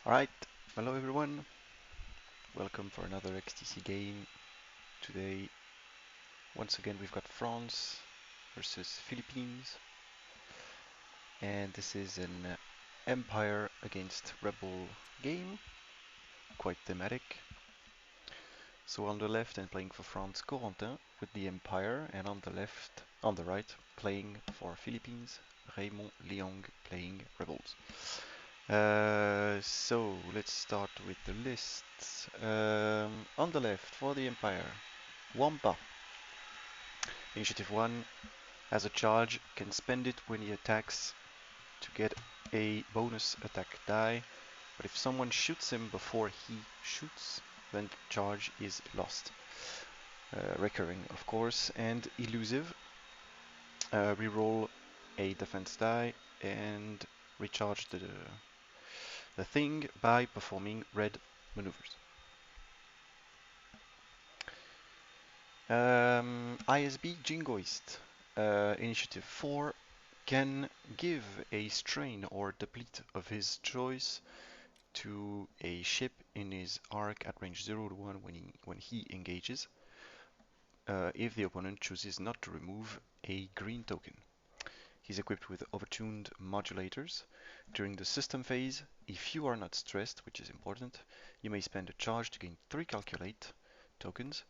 Alright, hello everyone, welcome for another XTC game. Today, once again, we've got France versus Philippines, and this is an Empire against Rebel game, quite thematic. So on the left and playing for France, Corentin with the Empire, and on the right, playing for Philippines, Raymond playing Rebels. So let's start with the lists. On the left for the Empire, Wampa. Initiative 1 has a charge, can spend it when he attacks to get a bonus attack die, but if someone shoots him before he shoots, then the charge is lost. Recurring, of course, and elusive. Reroll a defense die and recharge the thing by performing red maneuvers. ISB Jingoist, Initiative 4, can give a strain or deplete of his choice to a ship in his arc at range 0 to 1 when he engages, if the opponent chooses not to remove a green token. He's equipped with overtuned modulators. During the system phase, if you are not stressed, which is important, you may spend a charge to gain 3 calculate tokens.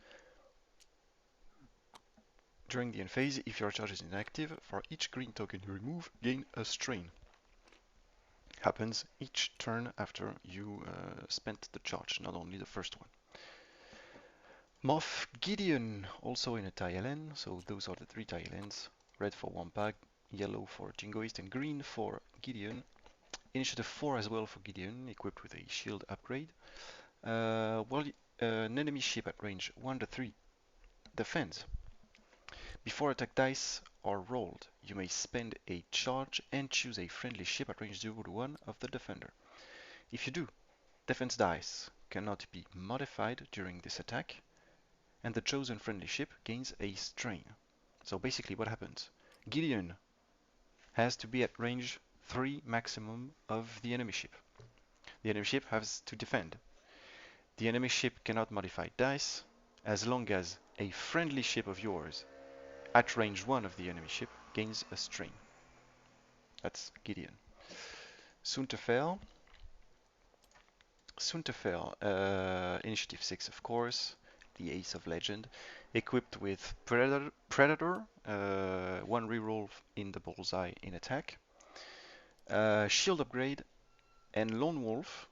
During the end phase, if your charge is inactive, for each green token you remove, gain a strain. Happens each turn after you spent the charge, not only the first one. Moff Gideon, also in a TILN, so those are the 3 TILNs. Red for Wampa, yellow for Jingoist, and green for Gideon. Initiative 4 as well for Gideon, equipped with a shield upgrade. While an enemy ship at range 1 to 3 defends. Before attack dice are rolled, you may spend a charge and choose a friendly ship at range 0 to 1 of the defender. If you do, defense dice cannot be modified during this attack, and the chosen friendly ship gains a strain. So basically what happens? Gideon has to be at range 3 maximum of the enemy ship. The enemy ship has to defend. The enemy ship cannot modify dice as long as a friendly ship of yours at range 1 of the enemy ship gains a strain. That's Gideon. Sunterfell. Initiative 6 of course, the Ace of Legend, equipped with Predator, 1 reroll in the bullseye in attack, shield upgrade, and Lone Wolf,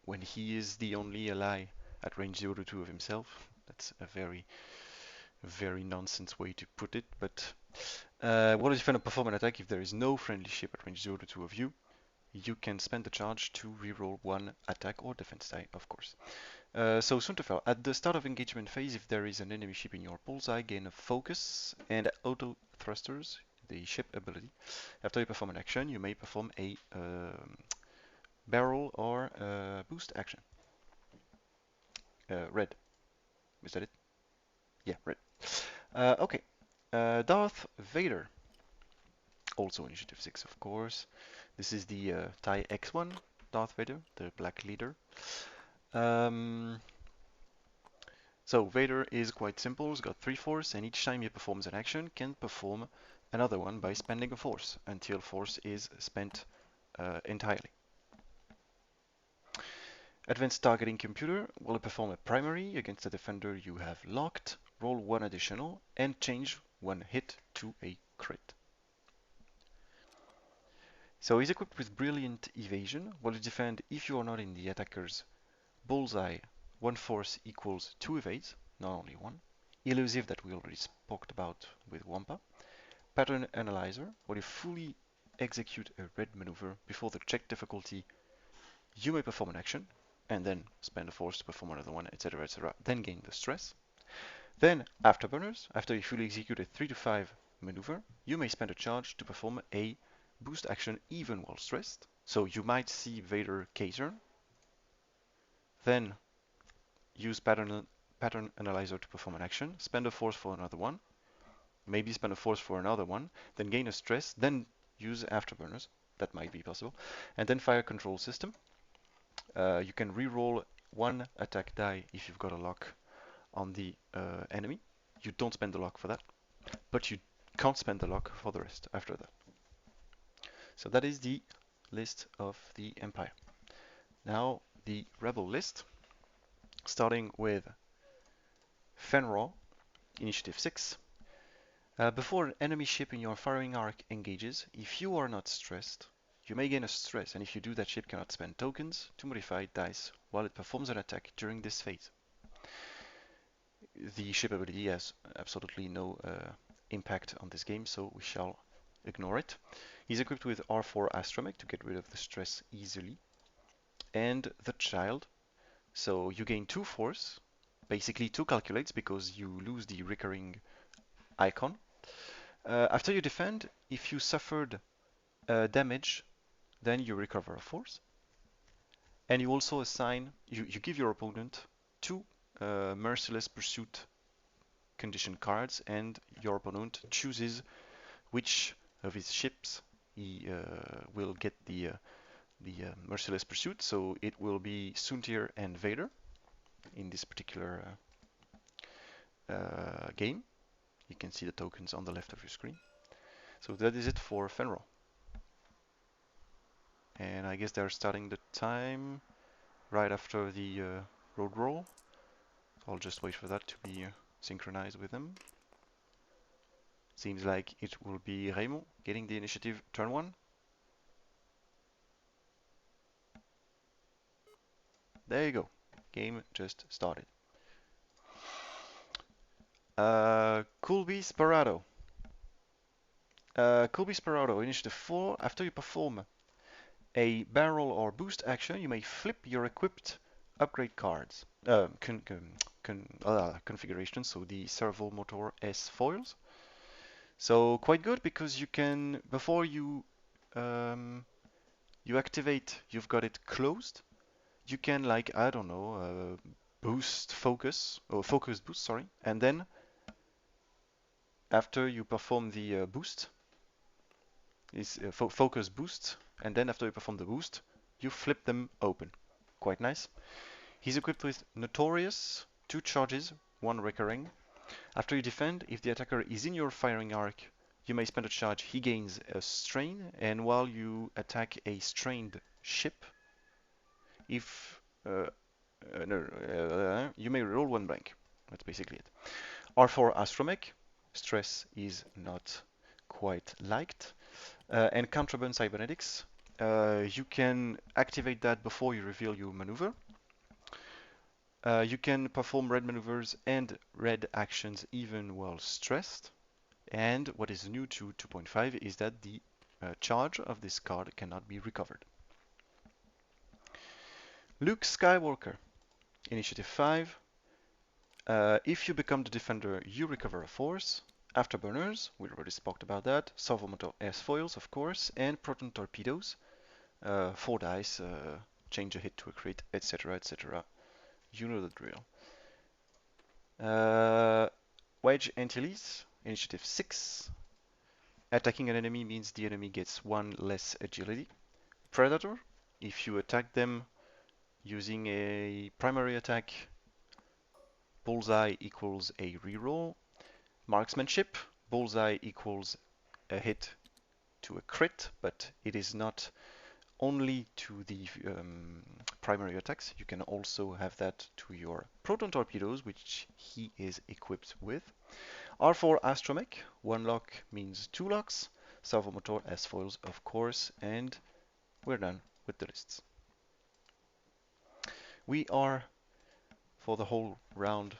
when he is the only ally at range 0 to 2 of himself. That's a very nonsense way to put it, but while the defender perform an attack if there is no friendly ship at range 0 to 2 of you, you can spend the charge to reroll 1 attack or defense die, of course. So Sunterfell, at the start of engagement phase, if there is an enemy ship in your bullseye, gain a focus and auto thrusters, the ship ability. After you perform an action, you may perform a barrel or boost action. Red. Is that it? Yeah, red. Okay. Darth Vader. Also initiative 6, of course. This is the TIE X1, Darth Vader, the black leader. So Vader is quite simple. He's got 3 force, and each time he performs an action, can perform another one by spending a force until force is spent entirely. Advanced targeting computer will perform a primary against a defender you have locked, roll 1 additional, and change 1 hit to a crit. So he's equipped with brilliant evasion. While you defend, if you are not in the attacker's bullseye, 1 force equals 2 evades, not only 1. Elusive, that we already spoke about with Wampa. Pattern analyzer, while you fully execute a red maneuver before the check difficulty, you may perform an action, and then spend a force to perform another one, etc., etc., then gain the stress. Then, afterburners, after you fully execute a 3 to 5 maneuver, you may spend a charge to perform a boost action even while stressed. So you might see Vader K-turn, then use pattern analyzer to perform an action, spend a force for another one, maybe spend a force for another one, then gain a stress, then use afterburners. that might be possible. And then fire control system. You can re-roll one attack die if you've got a lock on the enemy. You don't spend the lock for that, but you can't spend the lock for the rest after that. So that is the list of the Empire. Now the Rebel list, starting with Fenrir, Initiative 6. Before an enemy ship in your firing arc engages, if you are not stressed, you may gain a stress, and if you do, that ship cannot spend tokens to modify dice while it performs an attack during this phase. The ship ability has absolutely no impact on this game, so we shall ignore it. He's equipped with R4 Astromech to get rid of the stress easily, and the Child. So you gain 2 force, basically 2 calculates because you lose the recurring icon. After you defend, if you suffered damage, then you recover a force. And you also assign, you give your opponent 2 Merciless Pursuit condition cards, and your opponent chooses which of his ships he will get the Merciless Pursuit. So it will be Suntir and Vader in this particular game. You can see the tokens on the left of your screen. So that is it for Fenrir. And I guess they're starting the time right after the road roll. I'll just wait for that to be synchronized with them. Seems like it will be Raymond getting the initiative turn 1. There you go. Game just started. Colby Sparado. Colby Sparado, initiative 4. After you perform a barrel or boost action, you may flip your equipped upgrade cards. Configuration, so the servo motor S foils. So quite good because you can, before you you activate, you've got it closed. You can, like, I don't know, boost focus, or focus boost, sorry, and then after you perform the boost, is focus boost, and then after you perform the boost, you flip them open. Quite nice. He's equipped with Notorious, 2 charges, 1 recurring. After you defend, if the attacker is in your firing arc, you may spend a charge. He gains a strain, and while you attack a strained ship, if you may roll 1 blank. That's basically it. R4 Astromech, stress is not quite liked. And Counterburn Cybernetics, you can activate that before you reveal your maneuver. You can perform red maneuvers and red actions even while stressed. And what is new to 2.5 is that the charge of this card cannot be recovered. Luke Skywalker, Initiative 5. If you become the defender, you recover a force. Afterburners, we already spoke about that. Servomotor S foils, of course, and proton torpedoes. 4 dice, change a hit to a crit, etc., etc. You know the drill. Wedge Antilles, Initiative 6. Attacking an enemy means the enemy gets 1 less agility. Predator, if you attack them using a primary attack, bullseye equals a reroll. Marksmanship, bullseye equals a hit to a crit, but it is not only to the primary attacks. You can also have that to your proton torpedoes, which he is equipped with. R4 Astromech, 1 lock means 2 locks. Servomotor S foils, of course, and we're done with the lists. We are, for the whole round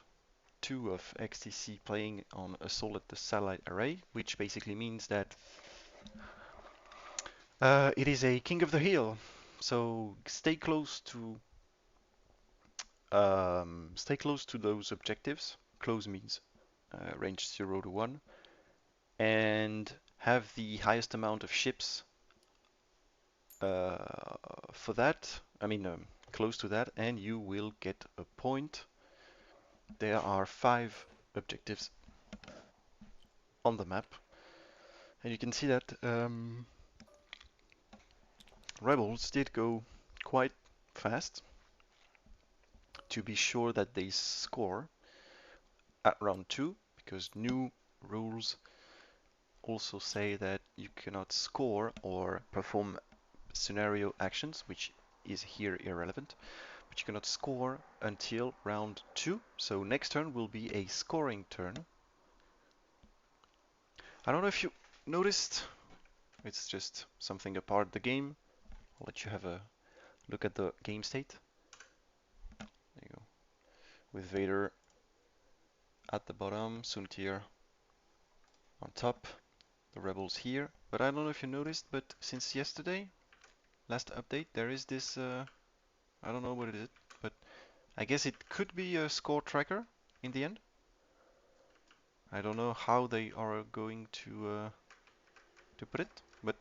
2 of XTC, playing on Assault at the Satellite Array, which basically means that it is a King of the Hill, so stay close to those objectives. Close means range 0 to 1, and have the highest amount of ships for that. I mean, close to that, and you will get a point. There are 5 objectives on the map, and you can see that Rebels did go quite fast to be sure that they score at round 2, because new rules also say that you cannot score or perform scenario actions, which is here irrelevant, but you cannot score until round 2. So next turn will be a scoring turn. I don't know if you noticed, it's just something apart the game. I'll let you have a look at the game state. There you go. With Vader at the bottom, Suntir on top, the rebels here. But I don't know if you noticed, but since yesterday, last update, there is this, I don't know what it is, but I guess it could be a score tracker in the end. I don't know how they are going to put it, but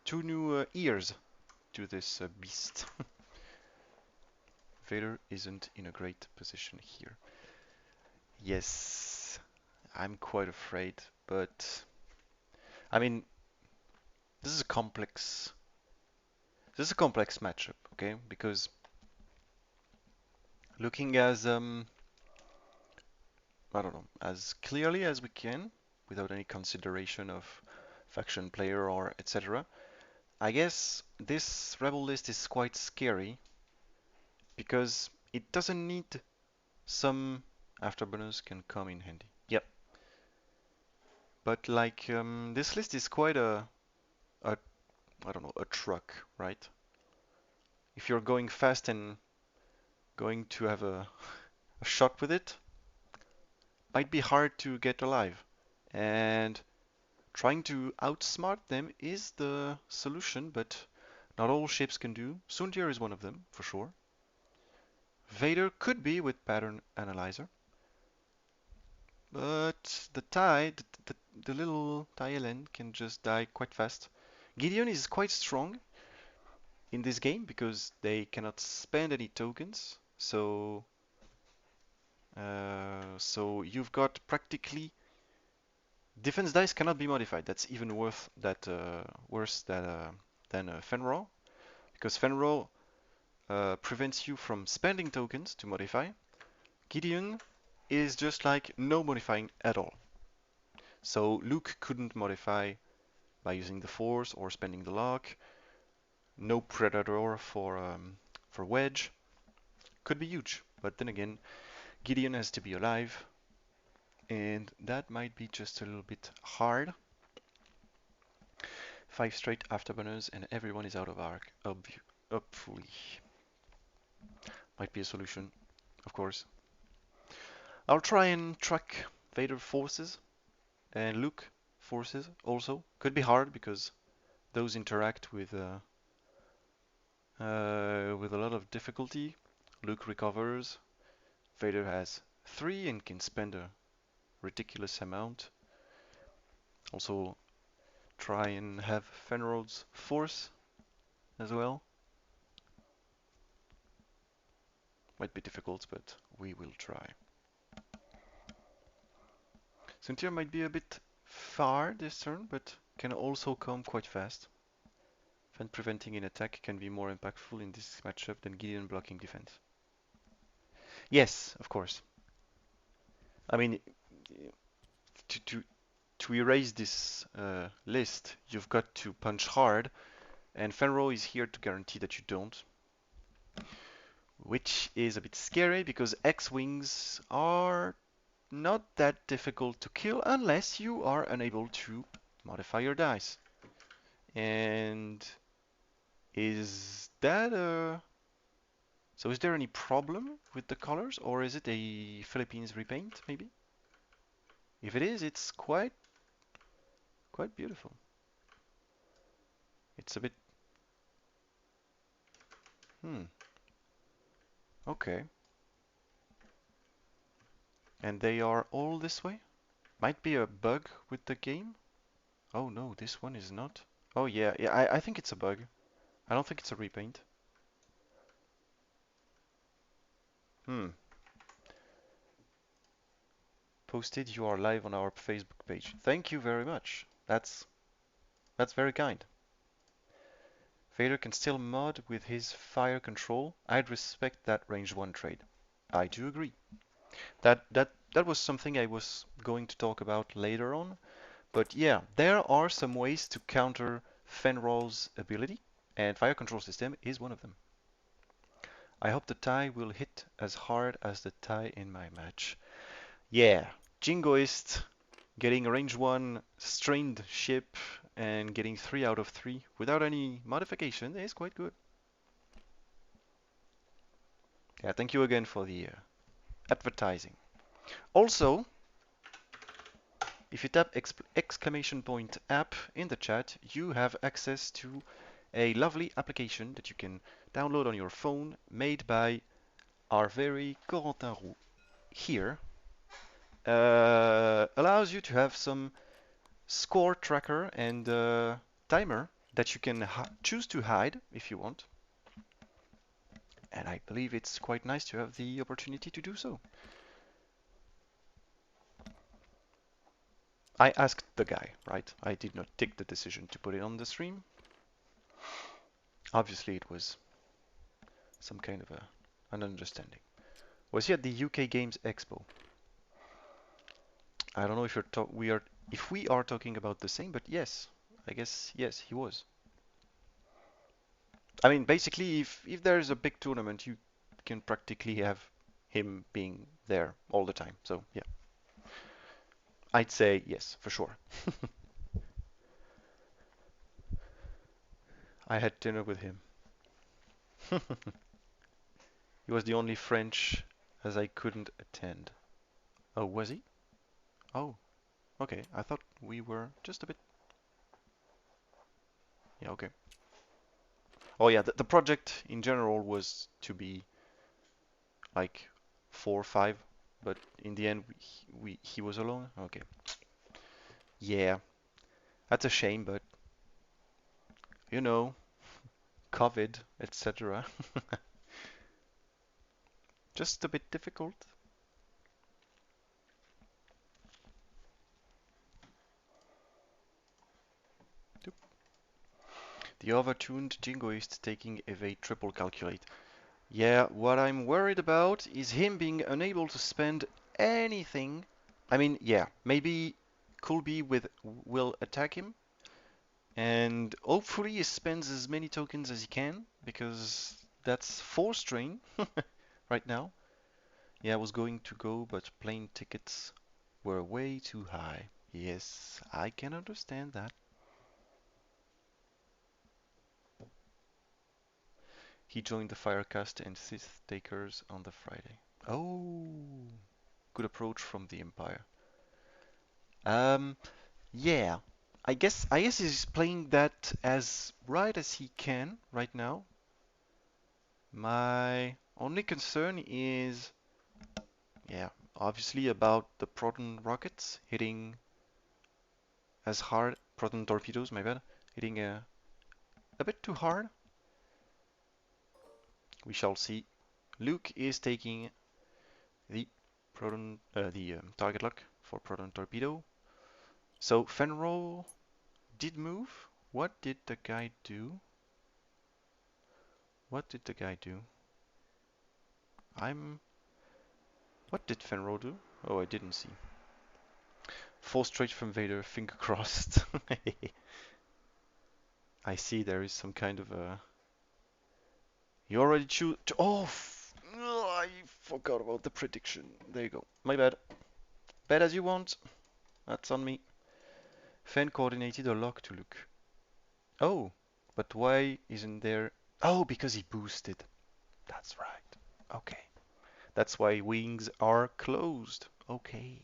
2 new ears to this beast. Vader isn't in a great position here. Yes, I'm quite afraid, but I mean, this is a complex matchup, okay? Because looking as I don't know, as clearly as we can, without any consideration of faction player or etc. I guess this rebel list is quite scary because it doesn't need some afterburners can come in handy. Yep. But like this list is quite a I don't know, a truck, right? If you're going fast and going to have a shot with it, might be hard to get alive. And trying to outsmart them is the solution, but not all ships can do. Sundir is one of them, for sure. Vader could be with Pattern Analyzer. But the little Thailand can just die quite fast. Gideon is quite strong in this game because they cannot spend any tokens. So you've got practically defense dice cannot be modified. That's even worse than Fenrir, because Fenrir prevents you from spending tokens to modify. Gideon is just like no modifying at all. So Luke couldn't modify by using the Force or spending the lock. No Predator for Wedge. Could be huge, but then again, Gideon has to be alive, and that might be just a little bit hard. 5 straight afterburners and everyone is out of arc. Hopefully. Might be a solution, of course. I'll try and track Vader forces and Luke forces also. Could be hard because those interact with a lot of difficulty. Luke recovers. Vader has 3 and can spend a ridiculous amount. Also try and have Fenrod's force as well. Might be difficult, but we will try. Suntir might be a bit far this turn, but can also come quite fast. Fen preventing an attack can be more impactful in this matchup than Gideon blocking defense. Yes, of course. I mean, to to to erase this list, you've got to punch hard, and Fenro is here to guarantee that you don't. Which is a bit scary because X-Wings are not that difficult to kill unless you are unable to modify your dice. And is that a... So is there any problem with the colors, or is it a Philippines repaint, maybe? If it is, it's quite beautiful. It's a bit... Okay. And they are all this way? Might be a bug with the game? Oh no, this one is not. Oh yeah, I think it's a bug. I don't think it's a repaint. Hmm. Posted, you are live on our Facebook page. Thank you very much. That's very kind. Vader can still mod with his fire control. I'd respect that range 1 trade. I do agree. That was something I was going to talk about later on. But yeah, there are some ways to counter Fenrol's ability, and fire control system is one of them. I hope the tie will hit as hard as the tie in my match. Yeah, Jingoist getting range 1 strained ship and getting 3 out of 3 without any modification is quite good. Yeah, thank you again for the advertising. Also, if you tap exclamation point app in the chat, you have access to a lovely application that you can download on your phone made by our very Corentin here. Allows you to have some score tracker and timer that you can choose to hide if you want. And I believe it's quite nice to have the opportunity to do so. I asked the guy, right? I did not take the decision to put it on the stream. Obviously, it was some kind of an understanding. Was he at the UK Games Expo? I don't know if we are talking about the same, but yes, I guess yes, he was. I mean, basically, if there's a big tournament, you can practically have him being there all the time. So yeah, I'd say yes for sure. I had dinner with him. He was the only French as I couldn't attend. Oh, was he? Oh, okay. I thought we were just a bit. Yeah, okay. Oh yeah, the project in general was to be like 4 or 5, but in the end he was alone. Okay. Yeah, that's a shame, but you know, COVID, etc. Just a bit difficult. The overtuned Jingoist taking evade triple calculate. Yeah, what I'm worried about is him being unable to spend anything. I mean, yeah, maybe Kulbi will attack him, and hopefully he spends as many tokens as he can, because that's 4 strain right now. Yeah, I was going to go, but plane tickets were way too high. Yes, I can understand that. He joined the Firecast and Sith Takers on the Friday. Oh, good approach from the Empire. Um, yeah, I guess he's playing that as right as he can right now. My only concern is, yeah, obviously about the proton rockets hitting as hard, proton torpedoes, my bad, hitting a bit too hard. We shall see. Luke is taking the target lock for proton torpedo. So Fenrol did move. What did the guy do? What did the guy do? What did Fenrol do? Oh, I didn't see. 4 straight from Vader, finger crossed. I see there is some kind of a... You already choose... Oh! I forgot about the prediction. There you go. My bad. Bet as you want. That's on me. Fen coordinated a lock to Luke. Oh, but why isn't there... Oh, because he boosted. That's right. Okay. That's why wings are closed. Okay.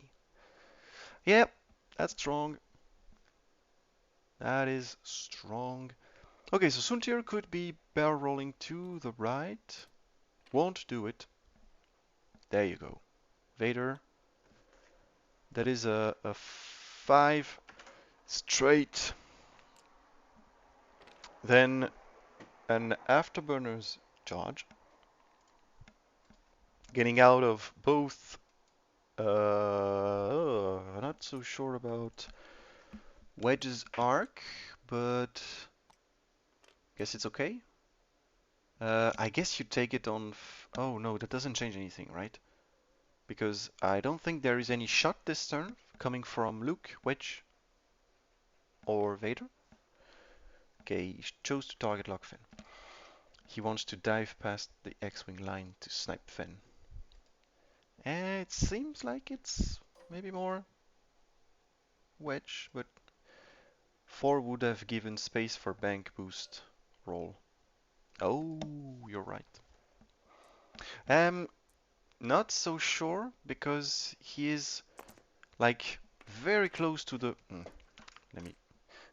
Yep, that's strong. That is strong. Okay, so Suntir could be barrel rolling to the right. Won't do it. There you go. Vader. That is a 5 straight. Then an afterburner's charge. Getting out of both. Not so sure about Wedge's arc, but Guess it's okay. I guess you take it on. Oh no, that doesn't change anything, right? Because I don't think there is any shot this turn coming from Luke, Wedge, or Vader. Okay, he chose to target lock Finn. He wants to dive past the X-Wing line to snipe Finn. And it seems like it's maybe more Wedge, but 4 would have given space for bank boost roll. Oh, you're right. Um, Not so sure because he is like very close to the let me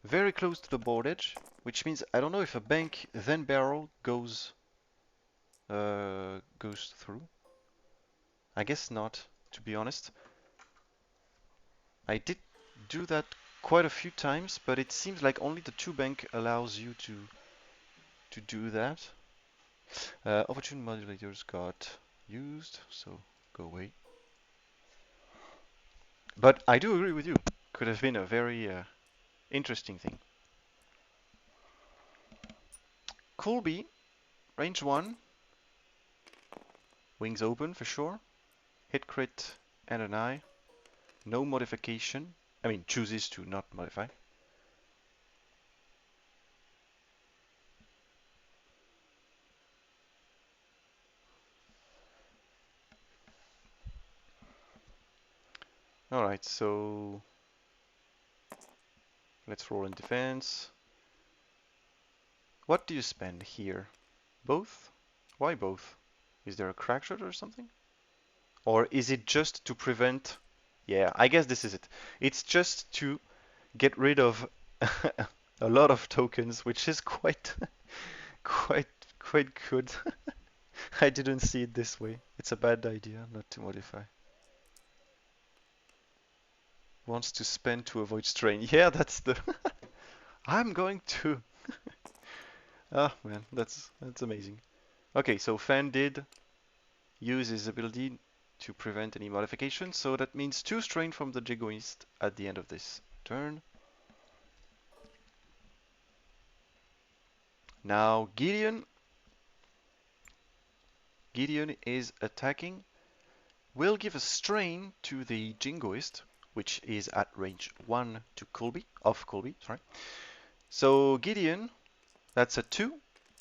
very close to the board edge, which means I don't know if a bank then barrel goes through. I guess not, to be honest. I did do that quite a few times, but it seems like only the 2 bank allows you to do that. Opportune modulators got used, so go away. But I do agree with you. Could have been a very interesting thing. Colby, range 1, wings open for sure. Hit crit and an eye. No modification. I mean, chooses to not modify. Alright, so let's roll in defense. What do you spend here? Both? Why both? Is there a crack shot or something? Or is it just to prevent... Yeah, I guess this is it. It's just to get rid of a lot of tokens, which is quite quite quite good. I didn't see it this way. It's a bad idea not to modify. Wants to spend to avoid strain. Yeah, that's the I'm going to. Ah man, that's amazing. Okay, so Fan did use his ability to prevent any modification, so that means 2 strain from the Jingoist at the end of this turn. Now Gideon is attacking. Will give a strain to the Jingoist, which is at range 1 to Colby, sorry. So Gideon, that's a 2.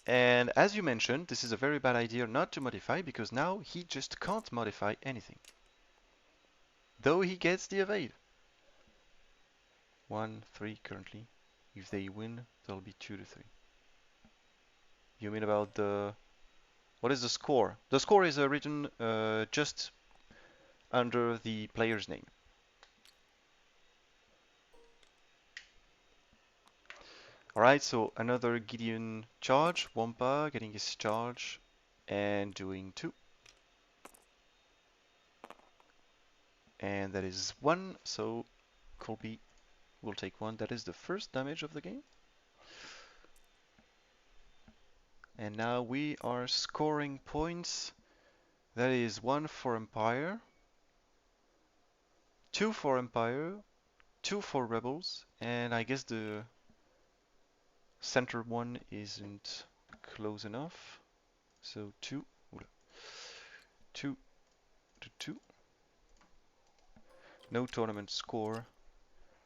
And as you mentioned, this is a very bad idea not to modify because now he just can't modify anything. Though he gets the evade. 1, 3 currently. If they win, there'll be 2 to 3. You mean about the... What is the score? The score is written just under the player's name. Alright, so another Gideon charge. Wampa getting his charge and doing 2. And that is 1, so Colby will take 1. That is the first damage of the game. And now we are scoring points. That is 1 for Empire, 2 for Empire, 2 for Rebels, and I guess the center one isn't close enough. So 2 to 2. No tournament score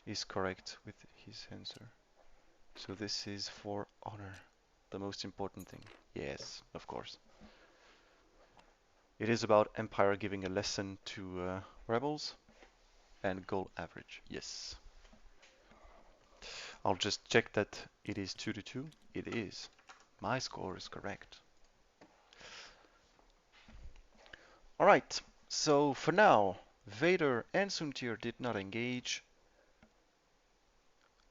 is correct with his answer. So this is for honor, the most important thing. Yes, of course. It is about Empire giving a lesson to Rebels and goal average. Yes. I'll just check that it is 2 to 2. It is. My score is correct. Alright, so for now, Vader and Suntir did not engage.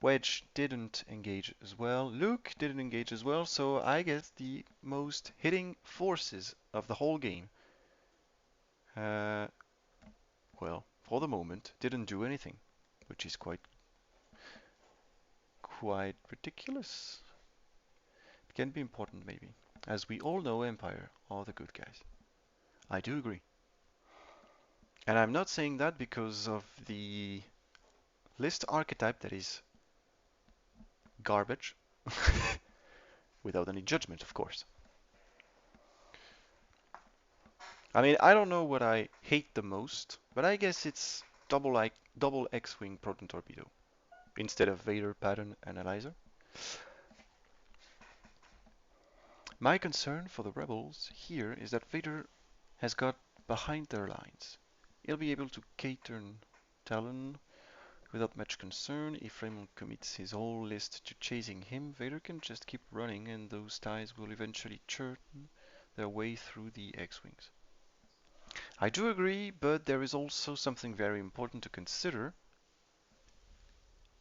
Wedge didn't engage as well. Luke didn't engage as well, so I guess the most hitting forces of the whole game, well, for the moment, didn't do anything, which is quite ridiculous. It can be important maybe. As we all know, Empire are the good guys. I do agree. And I'm not saying that because of the list archetype that is garbage. without any judgment, of course. I mean, I don't know what I hate the most, but I guess it's double X-wing proton torpedo instead of Vader pattern analyzer. My concern for the rebels here is that Vader has got behind their lines. He'll be able to cater Talon without much concern. If Raymond commits his whole list to chasing him, Vader can just keep running and those ties will eventually churn their way through the X-wings. I do agree, but there is also something very important to consider.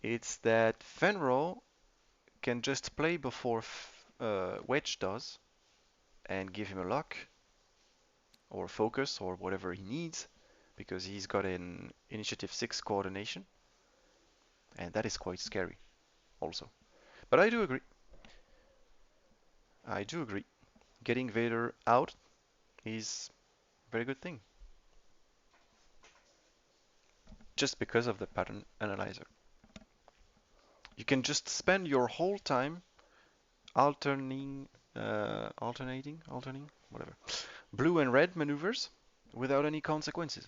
It's that Fenro can just play before Wedge does and give him a lock or focus or whatever he needs because he's got an Initiative 6 coordination and that is quite scary also. But I do agree. I do agree. Getting Vader out is a very good thing. Just because of the pattern analyzer. You can just spend your whole time alternating, whatever, blue and red maneuvers without any consequences.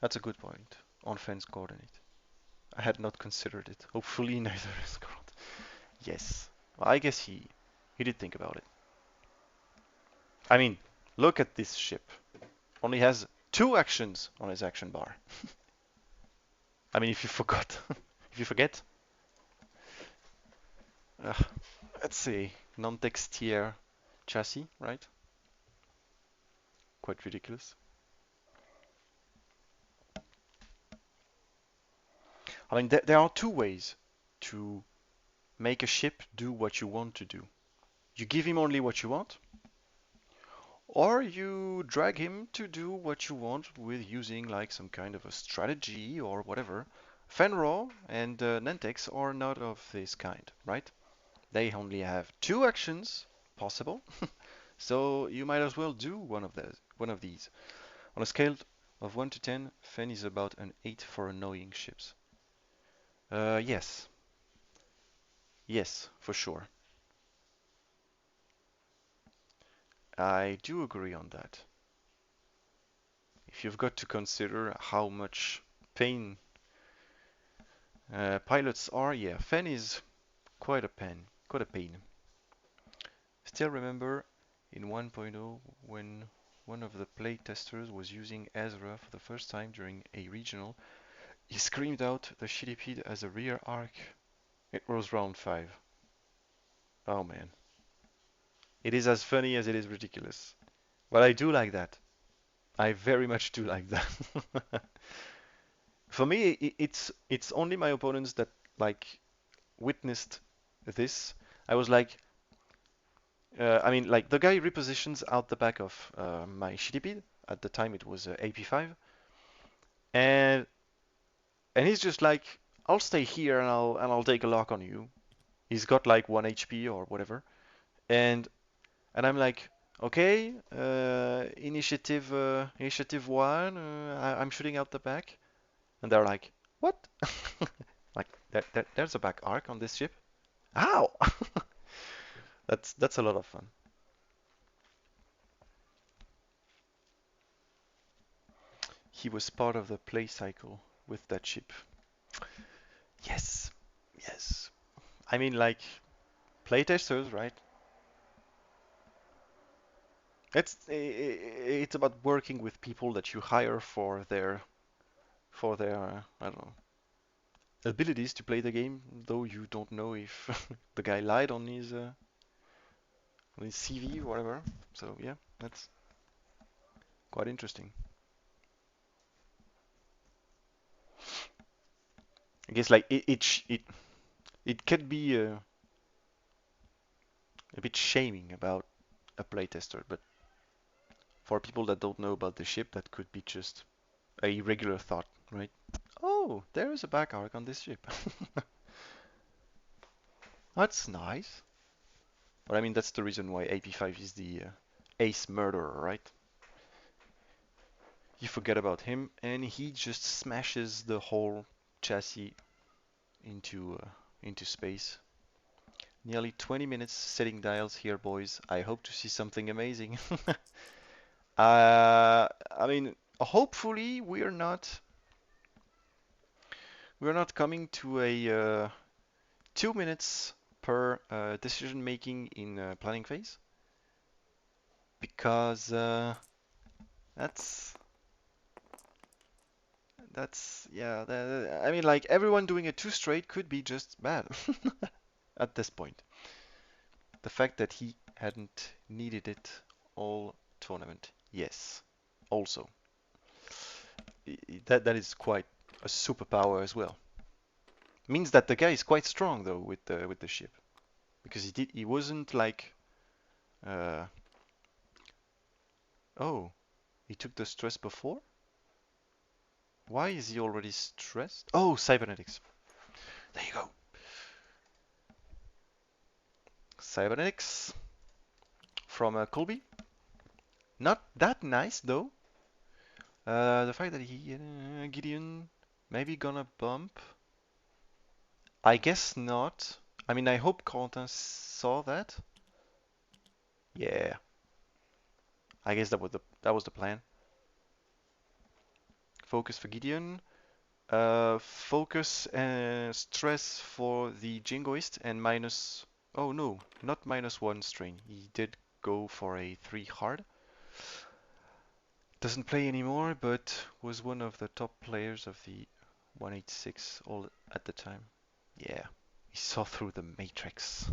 That's a good point on fence coordinate. I had not considered it. Hopefully neither is correct. Yes. Well, I guess he did think about it. I mean, look at this ship. Only has 2 actions on his action bar. I mean, if you forgot, if you forget, uh, let's see, non-textier chassis, right? Quite ridiculous. I mean, there are 2 ways to make a ship do what you want to do. You give him only what you want, or you drag him to do what you want with using like some kind of a strategy or whatever. Fenro and Nantex are not of this kind, right? They only have 2 actions possible, so you might as well do one of these. On a scale of 1 to 10, Fen is about an 8 for annoying ships. Yes. Yes, for sure. I do agree on that. If you've got to consider how much pain pilots are, yeah, Fen is quite a pain. Still remember in 1.0 when one of the play testers was using Ezra for the first time during a regional, he screamed out the Shillipede as a rear arc. It was round 5. Oh man. It is as funny as it is ridiculous. But I do like that. I very much do like that. For me, it's only my opponents that like witnessed this. I was like, I mean, like the guy repositions out the back of my Shitipede. At the time, it was AP5, and he's just like, I'll stay here and I'll take a lock on you. He's got like 1 HP or whatever, and I'm like, okay, initiative 1, I'm shooting out the back, and they're like, what? Like there's a back arc on this ship. Ow! That's a lot of fun. He was part of the play cycle with that ship. Yes, yes. I mean, like playtesters, right? It's about working with people that you hire for their I don't know abilities to play the game, though you don't know if the guy lied on his CV or whatever. So yeah, that's quite interesting. I guess like it can be a bit shaming about a playtester, but for people that don't know about the ship, that could be just a regular thought, right? Oh, there is a back arc on this ship. That's nice. But I mean, that's the reason why AP5 is the ace murderer, right? You forget about him, and he just smashes the whole chassis into space. Nearly 20 minutes setting dials here, boys. I hope to see something amazing. I mean, hopefully we're not coming to a 2 minutes per decision making in planning phase because that's yeah. I mean, like everyone doing a two straight could be just bad at this point. The fact that he hadn't needed it all tournament, yes. Also, that is quite a superpower as well. Means that the guy is quite strong though with the ship because he wasn't like uh oh, he took the stress before? Why is he already stressed? Oh, cybernetics. There you go. Cybernetics from Colby. Not that nice though. The fact that he Gideon maybe gonna bump. I guess not. I mean, I hope Corentin saw that. Yeah, I guess that was the plan. Focus for Gideon. Focus and stress for the Jingoist and minus. Oh no, not -1 strain. He did go for a 3 hard. Doesn't play anymore, but was one of the top players of the 186 all at the time. Yeah, he saw through the matrix.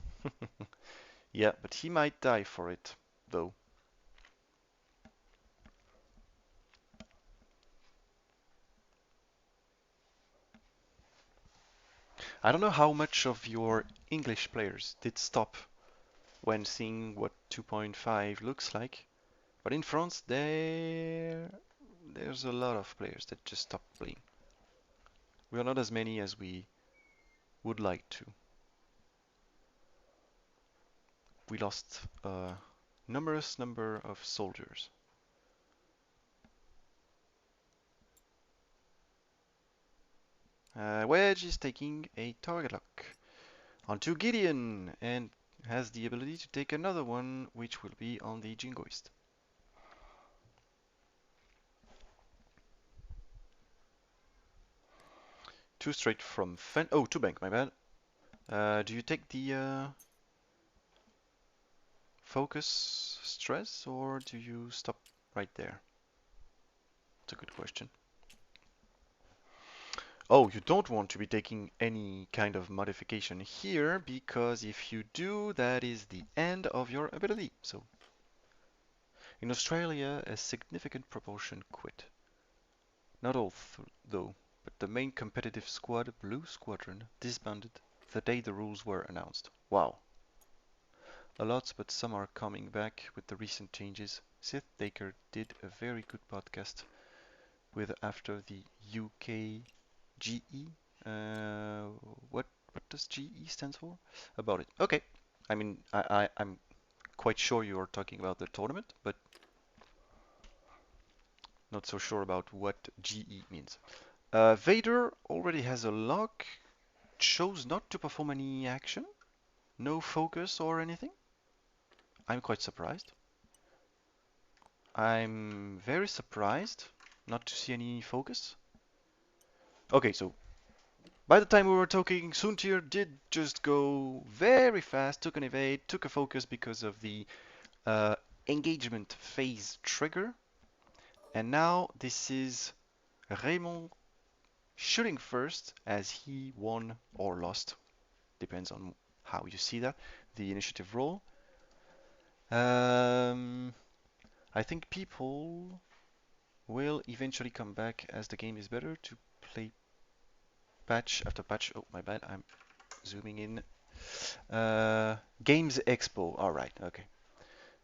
Yeah, but he might die for it, though. I don't know how much of your English players did stop when seeing what 2.5 looks like, but in France there's a lot of players that just stopped playing. We are not as many as we would like to. We lost a numerous number of soldiers. Wedge is taking a target lock onto Gideon and has the ability to take another one, which will be on the Jingoist. Two straight from Fen. Oh, two bank, my bad. Do you take the focus stress or do you stop right there? It's a good question. Oh, you don't want to be taking any kind of modification here because if you do, that is the end of your ability. So, in Australia, a significant proportion quit. Not all, though, but the main competitive squad, Blue Squadron, disbanded the day the rules were announced. Wow. A lot, but some are coming back with the recent changes. Sith Taker did a very good podcast with after the UK GE. What does GE stands for? About it. Okay. I mean, I'm quite sure you are talking about the tournament, but not so sure about what GE means. Vader already has a lock, chose not to perform any action, no focus or anything. I'm quite surprised. I'm very surprised not to see any focus. Okay, so by the time we were talking, Suntir did just go very fast, took an evade, took a focus because of the uh, engagement phase trigger. And now this is Raymond shooting first as he won or lost. Depends on how you see that. The initiative roll. Um, I think people will eventually come back as the game is better to play patch after patch. Oh, my bad. I'm zooming in. Games Expo. All right. Okay.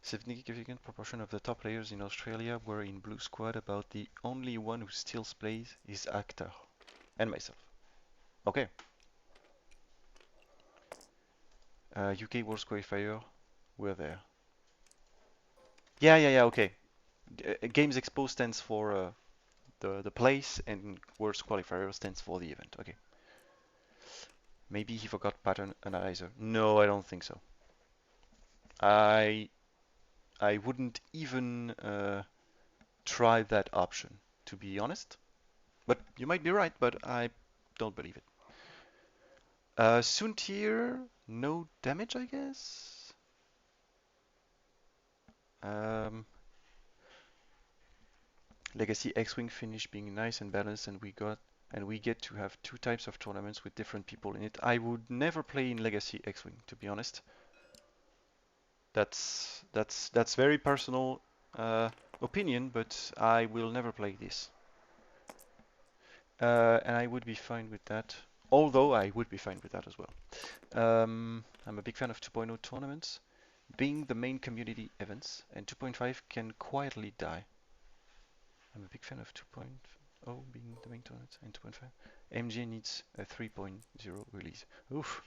Significant proportion of the top players in Australia were in Blue Squad. About the only one who still plays is Actor and myself. Okay. UK World Qualifier. We're there. Yeah. Okay. Games Expo stands for the place, and World Qualifier stands for the event. Okay. Maybe he forgot pattern analyzer. No, I don't think so. I I wouldn't even try that option, to be honest. But you might be right, but I don't believe it. Soontier, no damage, I guess. Um, Legacy X-Wing finish being nice and balanced, and we get to have two types of tournaments with different people in it. I would never play in Legacy X-Wing, to be honest. That's very personal opinion, but I will never play this. And I would be fine with that. Although I would be fine with that as well. I'm a big fan of 2.0 tournaments, being the main community events, and 2.5 can quietly die. I'm a big fan of 2.0 being the main tournaments and 2.5. MJ needs a 3.0 release. Oof.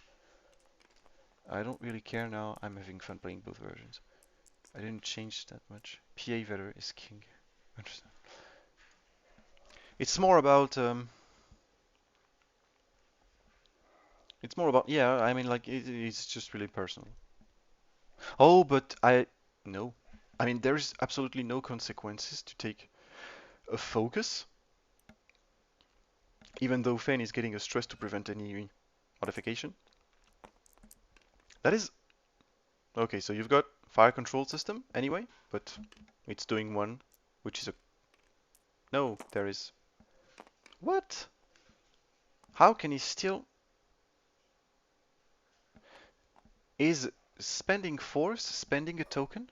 I don't really care now. I'm having fun playing both versions. I didn't change that much. PA Vetter is king. Understand. It's more about yeah, I mean like it's just really personal. Oh, but no. I mean there's absolutely no consequences to take a focus, even though Fen is getting a stress to prevent any modification. That is okay, so you've got fire control system anyway, but it's doing one, which is a no, there is what? How can he still is spending force spending a token?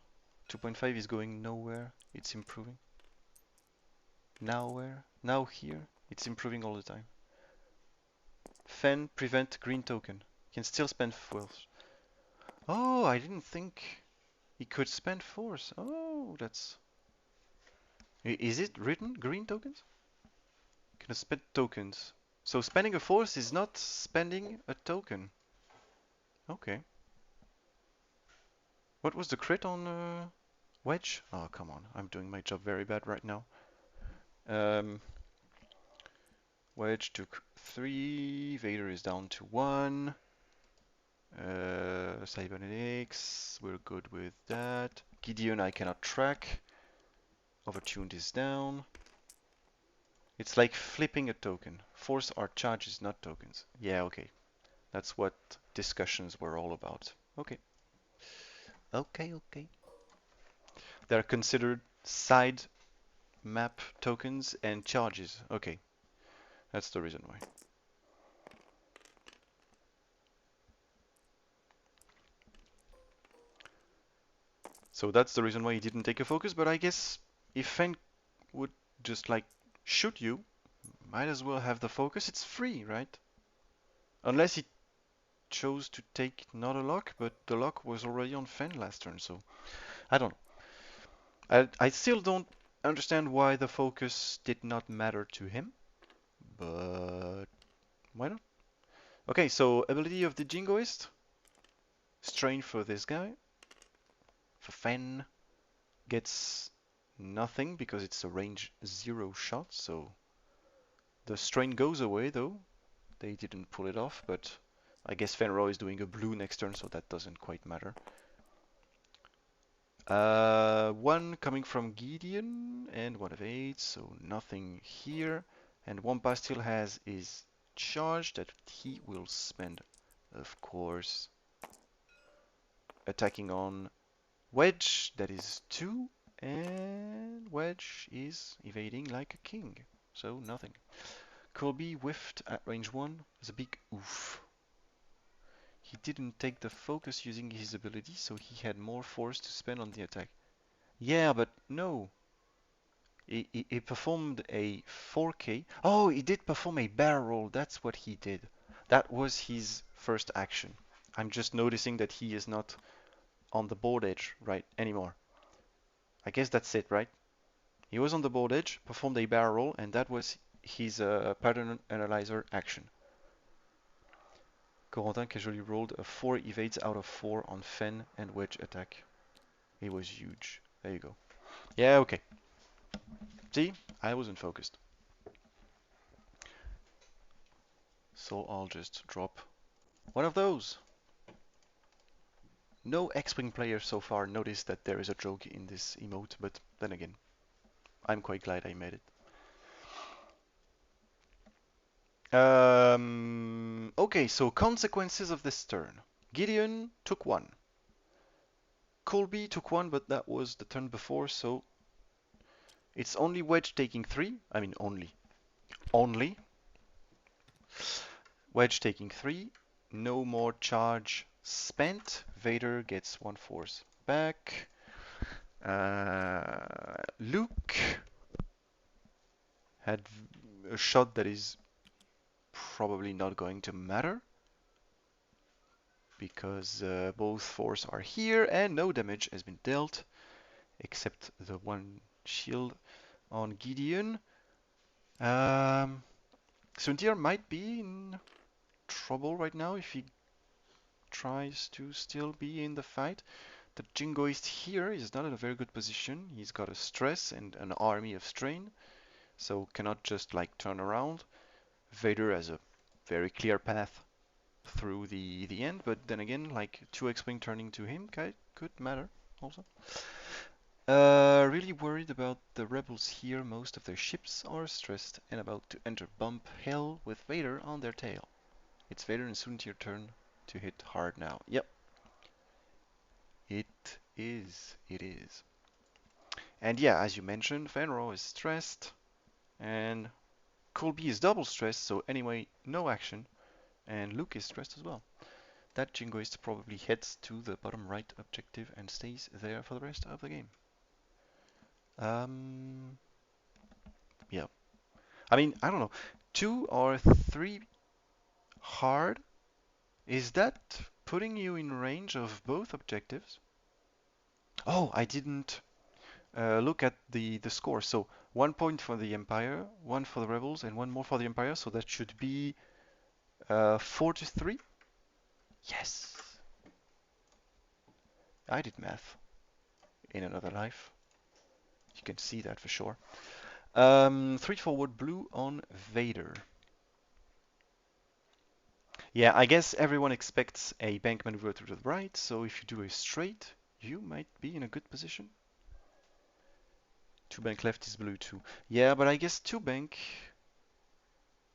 2.5 is going nowhere. It's improving. Nowhere. Now here. It's improving all the time. Fen prevent green token. Can still spend force. Oh, I didn't think he could spend force. Oh, that's... Is it written green tokens? Can spend tokens. So spending a force is not spending a token. Okay. What was the crit on Wedge? Oh, come on. I'm doing my job very bad right now. Um, Wedge took 3. Vader is down to 1. Cybernetics, we're good with that. Gideon, I cannot track. Overtuned is down. It's like flipping a token. Force are charges, not tokens. Yeah, okay. That's what discussions were all about. Okay. Okay. They're considered side map tokens and charges. Okay. That's the reason why. So that's the reason why he didn't take a focus, but I guess if Fen would just like shoot you, might as well have the focus. It's free, right? Unless he chose to take not a lock, but the lock was already on Fen last turn, so I don't know. I still don't understand why the focus did not matter to him, but why not? Okay, so ability of the Jingoist. Strain for this guy. For Fen gets nothing because it's a range 0 shot, so the strain goes away though. They didn't pull it off, but I guess Fenro is doing a blue next turn, so that doesn't quite matter. One coming from Gideon and one of 8, so nothing here. And Wampa still has his charge that he will spend, of course, attacking on Wedge, that is 2, and Wedge is evading like a king, so nothing. Colby whiffed at range 1, it's a big oof. He didn't take the focus using his ability, so he had more force to spend on the attack. Yeah, but no. He performed a 4K. Oh, he did perform a barrel roll. That's what he did. That was his first action. I'm just noticing that he is not on the board edge right anymore. I guess that's it, right? He was on the board edge, performed a barrel roll, and that was his pattern analyzer action. Corentin casually rolled a 4 evades out of 4 on Fen and Wedge attack. It was huge. There you go. Yeah, okay. See? I wasn't focused. So I'll just drop One of those. No X-Wing player so far noticed that there is a joke in this emote, but then again, I'm quite glad I made it. Okay, so consequences of this turn. Gideon took one. Colby took one, but that was the turn before, so it's only Wedge taking three. I mean, only. Only. Wedge taking three. No more charge spent. Vader gets one force back. Luke had a shot that is probably not going to matter because both force are here and no damage has been dealt except the one shield on Gideon. Suntir might be in trouble right now if he tries to still be in the fight. The Jingoist here is not in a very good position. He's got a stress and an army of strain, so cannot just like turn around. Vader has a very clear path through the end, but then again, like 2 X-Wing turning to him could matter also. Really worried about the rebels here. Most of their ships are stressed and about to enter bump hell with Vader on their tail. It's Vader and Suntir turn to hit hard now. Yep. It is. It is. And yeah, as you mentioned, Fenro is stressed and Colby is double stressed, so anyway, no action. And Luke is stressed as well. That Jingoist probably heads to the bottom right objective and stays there for the rest of the game. Yeah. I mean, I don't know. 2 or 3 hard? Is that putting you in range of both objectives? Oh, I didn't look at the score. So 1 point for the Empire, 1 for the Rebels, and 1 more for the Empire. So that should be 4-3. Yes! I did math in another life. You can see that for sure. 3 forward blue on Vader. Yeah, I guess everyone expects a bank maneuver to the right, so if you do a straight, you might be in a good position. 2 bank left is blue too. Yeah, but I guess 2 bank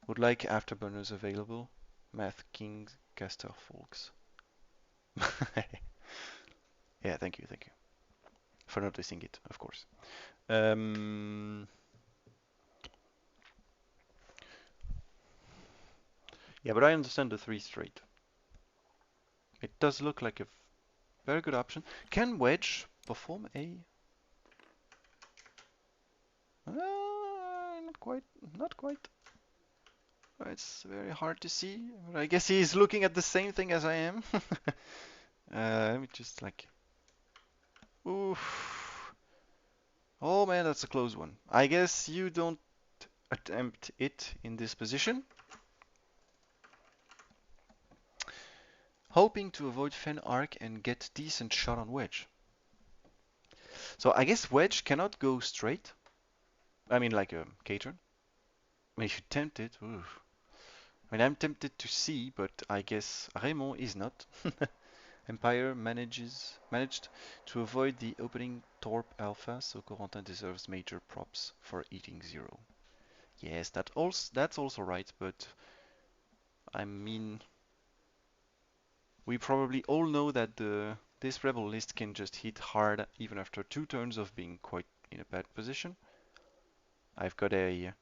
would like afterburners available. Math Kings, Caster Folks. Yeah, thank you for noticing it, of course. Yeah, but I understand the 3 straight. It does look like a very good option. Can Wedge perform a... not quite, not quite. It's very hard to see, but I guess he's looking at the same thing as I am. Let me just like... Oof. Oh man, that's a close one. I guess you don't attempt it in this position. Hoping to avoid Fen Arc and get decent shot on Wedge. So I guess Wedge cannot go straight. I mean like a K-turn. I mean if you tempt it, oof. I mean I'm tempted to C, but I guess Raymond is not. Empire managed to avoid the opening Torp Alpha, so Corentin deserves major props for eating 0. Yes, that's also right, but I mean, we probably all know that this rebel list can just hit hard even after 2 turns of being quite in a bad position. I've got a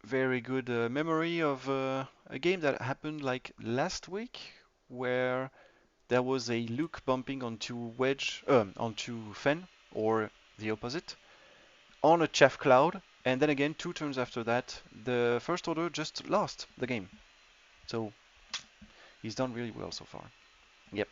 very good memory of a game that happened like last week, where there was a Luke bumping onto Fen, or the opposite, on a chaff cloud, and then again 2 turns after that, the First Order just lost the game. So he's done really well so far. Yep.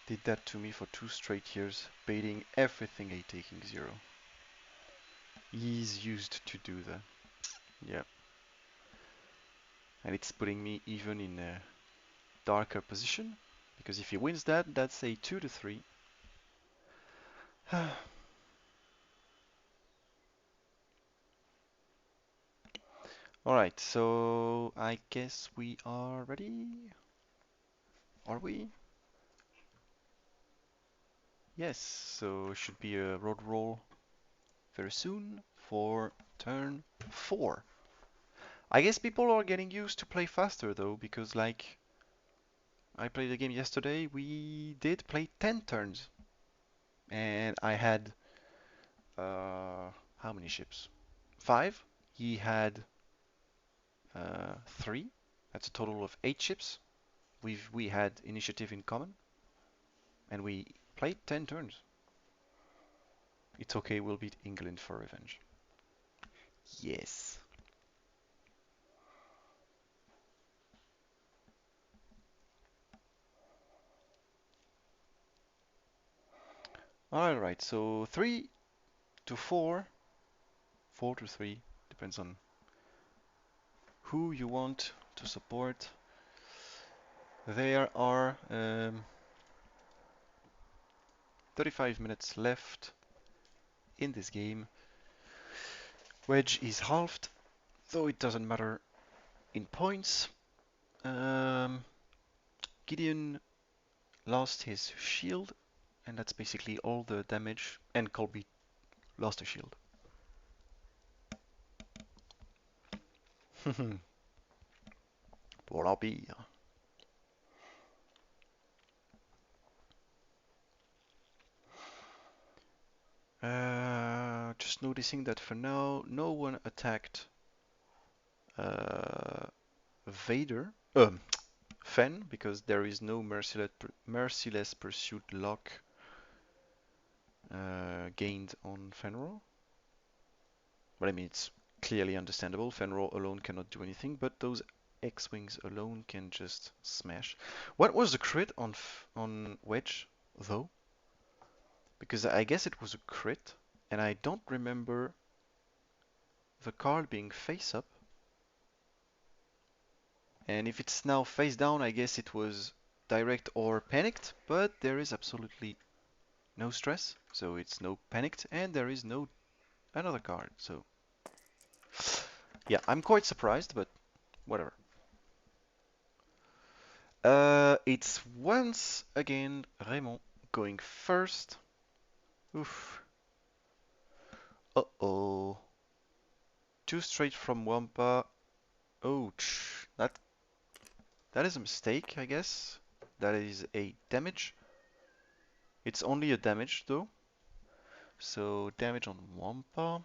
Did that to me for 2 straight years, baiting everything a taking 0. He's used to do that. Yep. And it's putting me even in a darker position, because if he wins that, that's a 2-3. Alright, so I guess we are ready. Are we? Yes, so it should be a road roll very soon for turn 4. I guess people are getting used to play faster though, because like I played a game yesterday, we did play 10 turns, and I had how many ships? 5. He had 3. That's a total of 8 ships. We had initiative in common, and we played 10 turns. It's okay, we'll beat England for revenge. Yes. Alright, so 3 to 4, 4 to 3, depends on who you want to support. There are 35 minutes left in this game. Wedge is halved, though it doesn't matter in points. Gideon lost his shield, and that's basically all the damage, and Colby lost a shield. Pour la bière. Just noticing that for now, no one attacked Vader, Fen, because there is no merciless pursuit lock gained on Fenrir. But I mean, it's clearly understandable. Fenrir alone cannot do anything, but those X-Wings alone can just smash. What was the crit on Wedge, though? Because I guess it was a crit, and I don't remember the card being face up. And if it's now face down, I guess it was direct or panicked, but there is absolutely no stress, so it's no panicked, and there is no another card, so yeah, I'm quite surprised, but whatever. It's once again Raymond going first. Oof. Uh-oh. Too straight from Wampa. Ouch. That is a mistake, I guess. That is a damage. It's only a damage though. So damage on Wampa.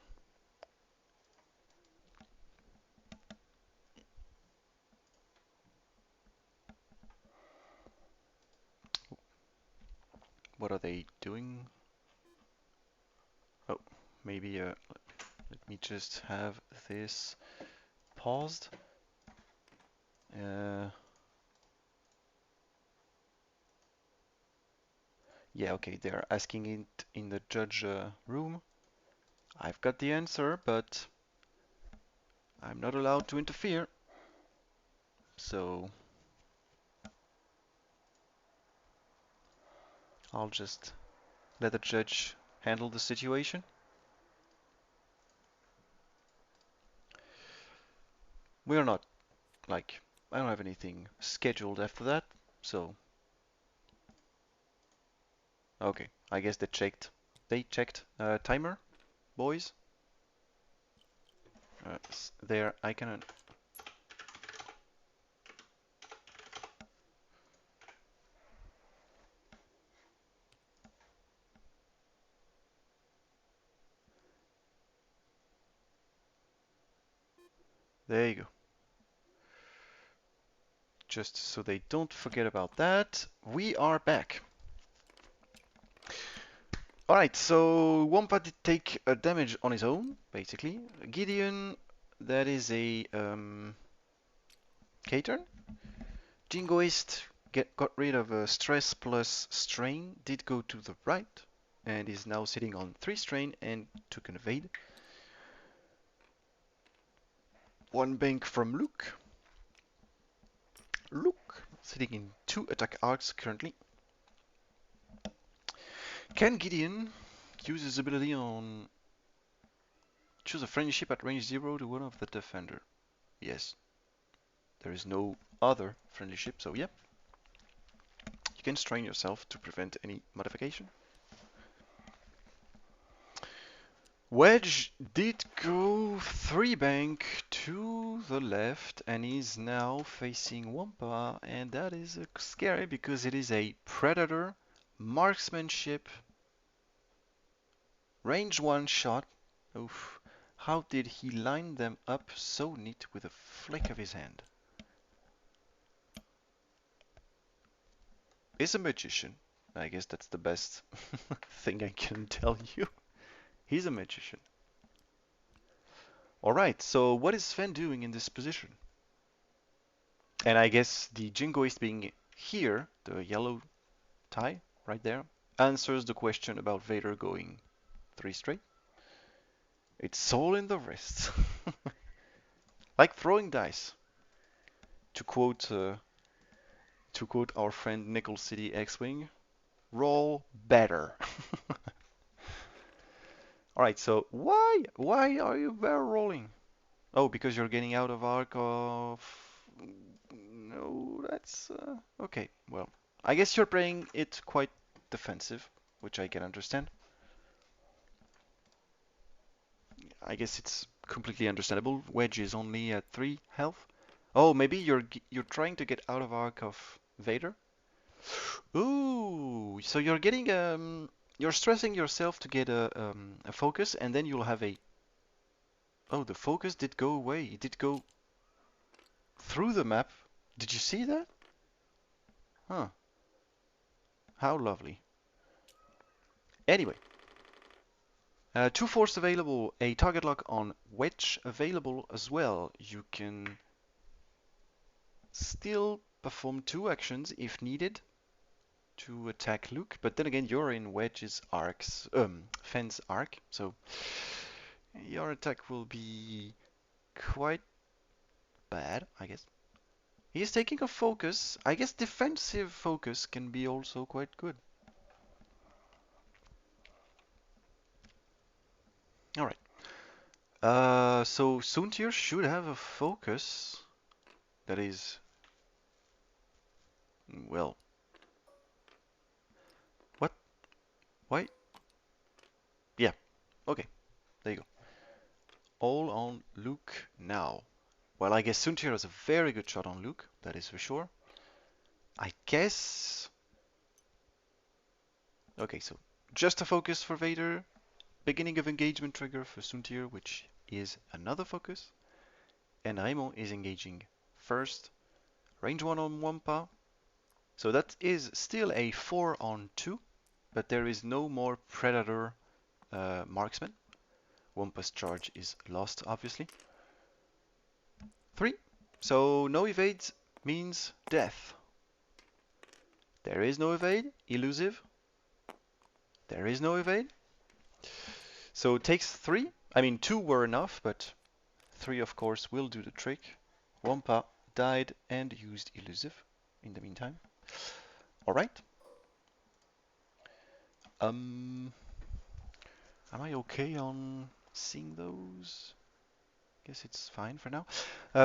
What are they doing? Oh, maybe let me just have this paused. Yeah, okay, they're asking it in the judge room. I've got the answer, but I'm not allowed to interfere. So I'll just let the judge handle the situation. We're not, like, I don't have anything scheduled after that, so okay, I guess they checked timer, boys. There, I can. There you go. Just so they don't forget about that, we are back. Alright, so Wampa did take a damage on his own, basically. Gideon, that is a K-turn. Jingoist got rid of a stress plus strain, did go to the right, and is now sitting on 3 strain and took an evade. One bank from Luke. Luke, sitting in 2 attack arcs currently. Can Gideon Use his ability on... Choose a friendly ship at range 0 to one of the defender. Yes. There is no other friendly ship, so yeah. You can strain yourself to prevent any modification. Wedge did go 3 bank to the left and is now facing Wampa, and that is scary because it is a predator marksmanship range 1 shot. Oof. How did he line them up so neat with a flick of his hand? Is a magician. I guess that's the best thing I can tell you. He's a magician. Alright, so what is Sven doing in this position? And I guess the Jingoist being here, the yellow tie right there, answers the question about Vader going 3 straight. It's all in the wrists. Like throwing dice. To quote our friend Nickel City X-Wing, roll better. Alright, so why are you barrel rolling? Oh, because you're getting out of arc of... No, that's... okay, well. I guess you're playing it quite defensive, which I can understand. I guess it's completely understandable. Wedge is only at 3 health. Oh, maybe you're trying to get out of arc of Vader? Ooh, so you're getting you're stressing yourself to get a focus, and then you'll have a... Oh, the focus did go away. It did go through the map. Did you see that? Huh. How lovely. Anyway. 2 force available. A target lock on Wedge available as well. You can still perform 2 actions if needed to attack Luke, but then again you're in Wedge's fence arc, so your attack will be quite bad, I guess. He is taking a focus. I guess defensive focus can be also quite good. Alright. So Soontir should have a focus that is... Well... What? Why? Yeah. Okay. There you go. All on Luke now. Well, I guess Soontir has a very good shot on Luke, that is for sure. I guess... Okay, so just a focus for Vader. Beginning of engagement trigger for Soontir, which is another focus. And Raymond is engaging first. Range 1 on Wampa. So that is still a 4 on 2, but there is no more Predator marksman. Wampa's charge is lost, obviously. 3. So no evades means death. There is no evade. Elusive. There is no evade. So it takes 3. I mean, 2 were enough, but 3 of course will do the trick. Wampa died and used elusive in the meantime. Alright. Am I okay on seeing those? Guess it's fine for now.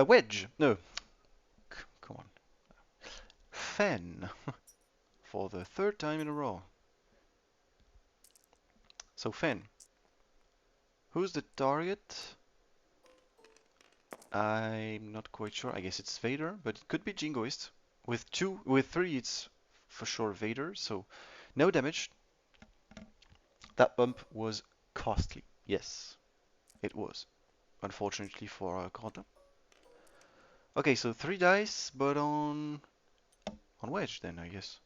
Wedge. No. Come on. Fen. For the 3rd time in a row. So Fen. Who's the target? I'm not quite sure. I guess it's Vader, but it could be Jingoist. With 3 it's for sure Vader, so no damage. That bump was costly. Yes, it was. Unfortunately for Corentin. Okay, so 3 dice, but on Wedge then, I guess.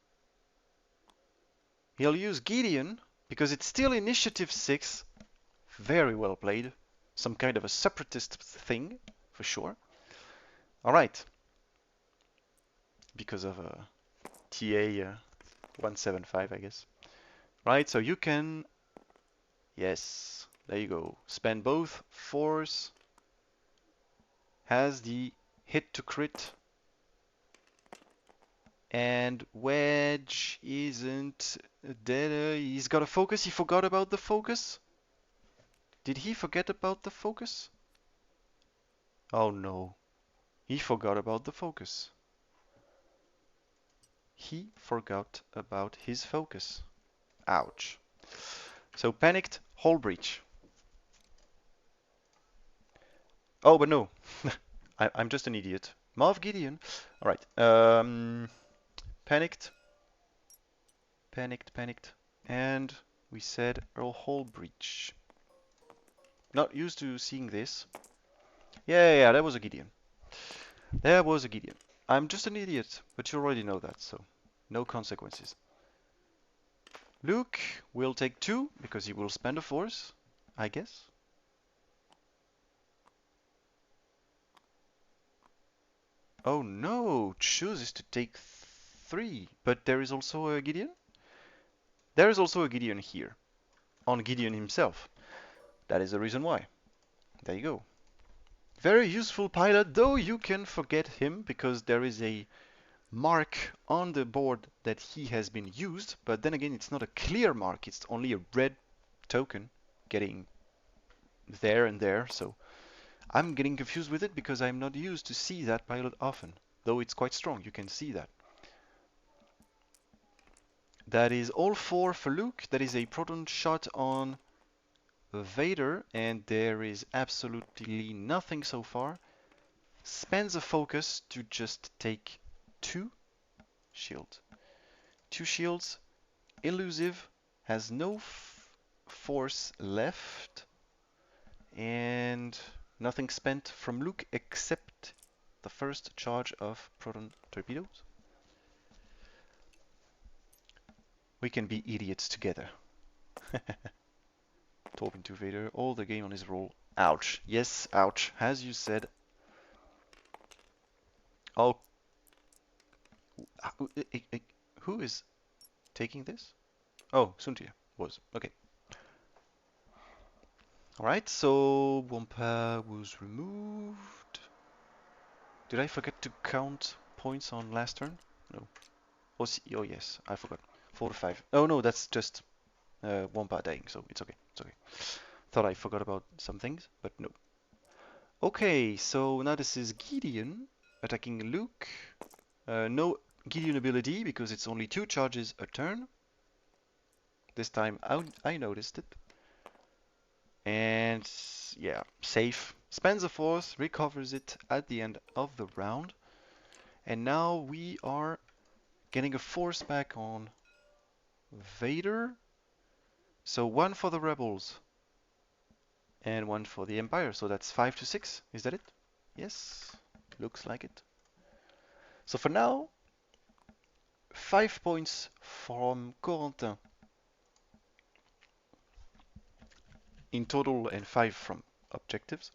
He'll use Gideon, because it's still initiative 6. Very well played. Some kind of a separatist thing, for sure. Alright. Because of TA 175, I guess. Right, so you can... Yes, there you go. Spend both force. Has the hit to crit. And Wedge isn't dead. He's got a focus. He forgot about the focus. Did he forget about the focus? Oh no. He forgot about the focus. He forgot about his focus. Ouch. So panicked, hull breach. Oh, but no. I'm just an idiot. Marv Gideon. Alright. Panicked. Panicked, panicked. And we said Earl hull breach. Not used to seeing this. Yeah, that was a Gideon. There was a Gideon. I'm just an idiot, but you already know that, so no consequences. Luke will take 2 because he will spend a force, I guess. Oh no, chooses to take 3, but there is also a Gideon? There is also a Gideon here, on Gideon himself. That is the reason why. There you go. Very useful pilot, though you can forget him because there is a mark on the board that he has been used, but then again it's not a clear mark, it's only a red token getting there and there, so I'm getting confused with it because I'm not used to see that pilot often, though it's quite strong, you can see that. That is all 4 for Luke. That is a proton shot on Vader, and there is absolutely nothing so far. Spends a focus to just take 2 shields. 2 shields, elusive, has no force left, and nothing spent from Luke except the first charge of proton torpedoes. We can be idiots together. Talking to Vader, all the game on his roll. Ouch. Yes, ouch. As you said. Oh. Who is taking this? Oh, Suntia was. Okay. Alright, so Wampa was removed. Did I forget to count points on last turn? No. Oh yes, I forgot. 4 to 5. Oh no, that's just Wampa dying, so it's okay. It's okay. Thought I forgot about some things, but no. Okay, so now this is Gideon attacking Luke. No Gideon ability because it's only 2 charges a turn. This time I noticed it. And yeah, safe. Spends a force, recovers it at the end of the round. And now we are getting a force back on Vader. So 1 for the rebels and 1 for the Empire. So that's 5 to 6. Is that it? Yes, looks like it. So for now, 5 points from Corentin in total and 5 from objectives.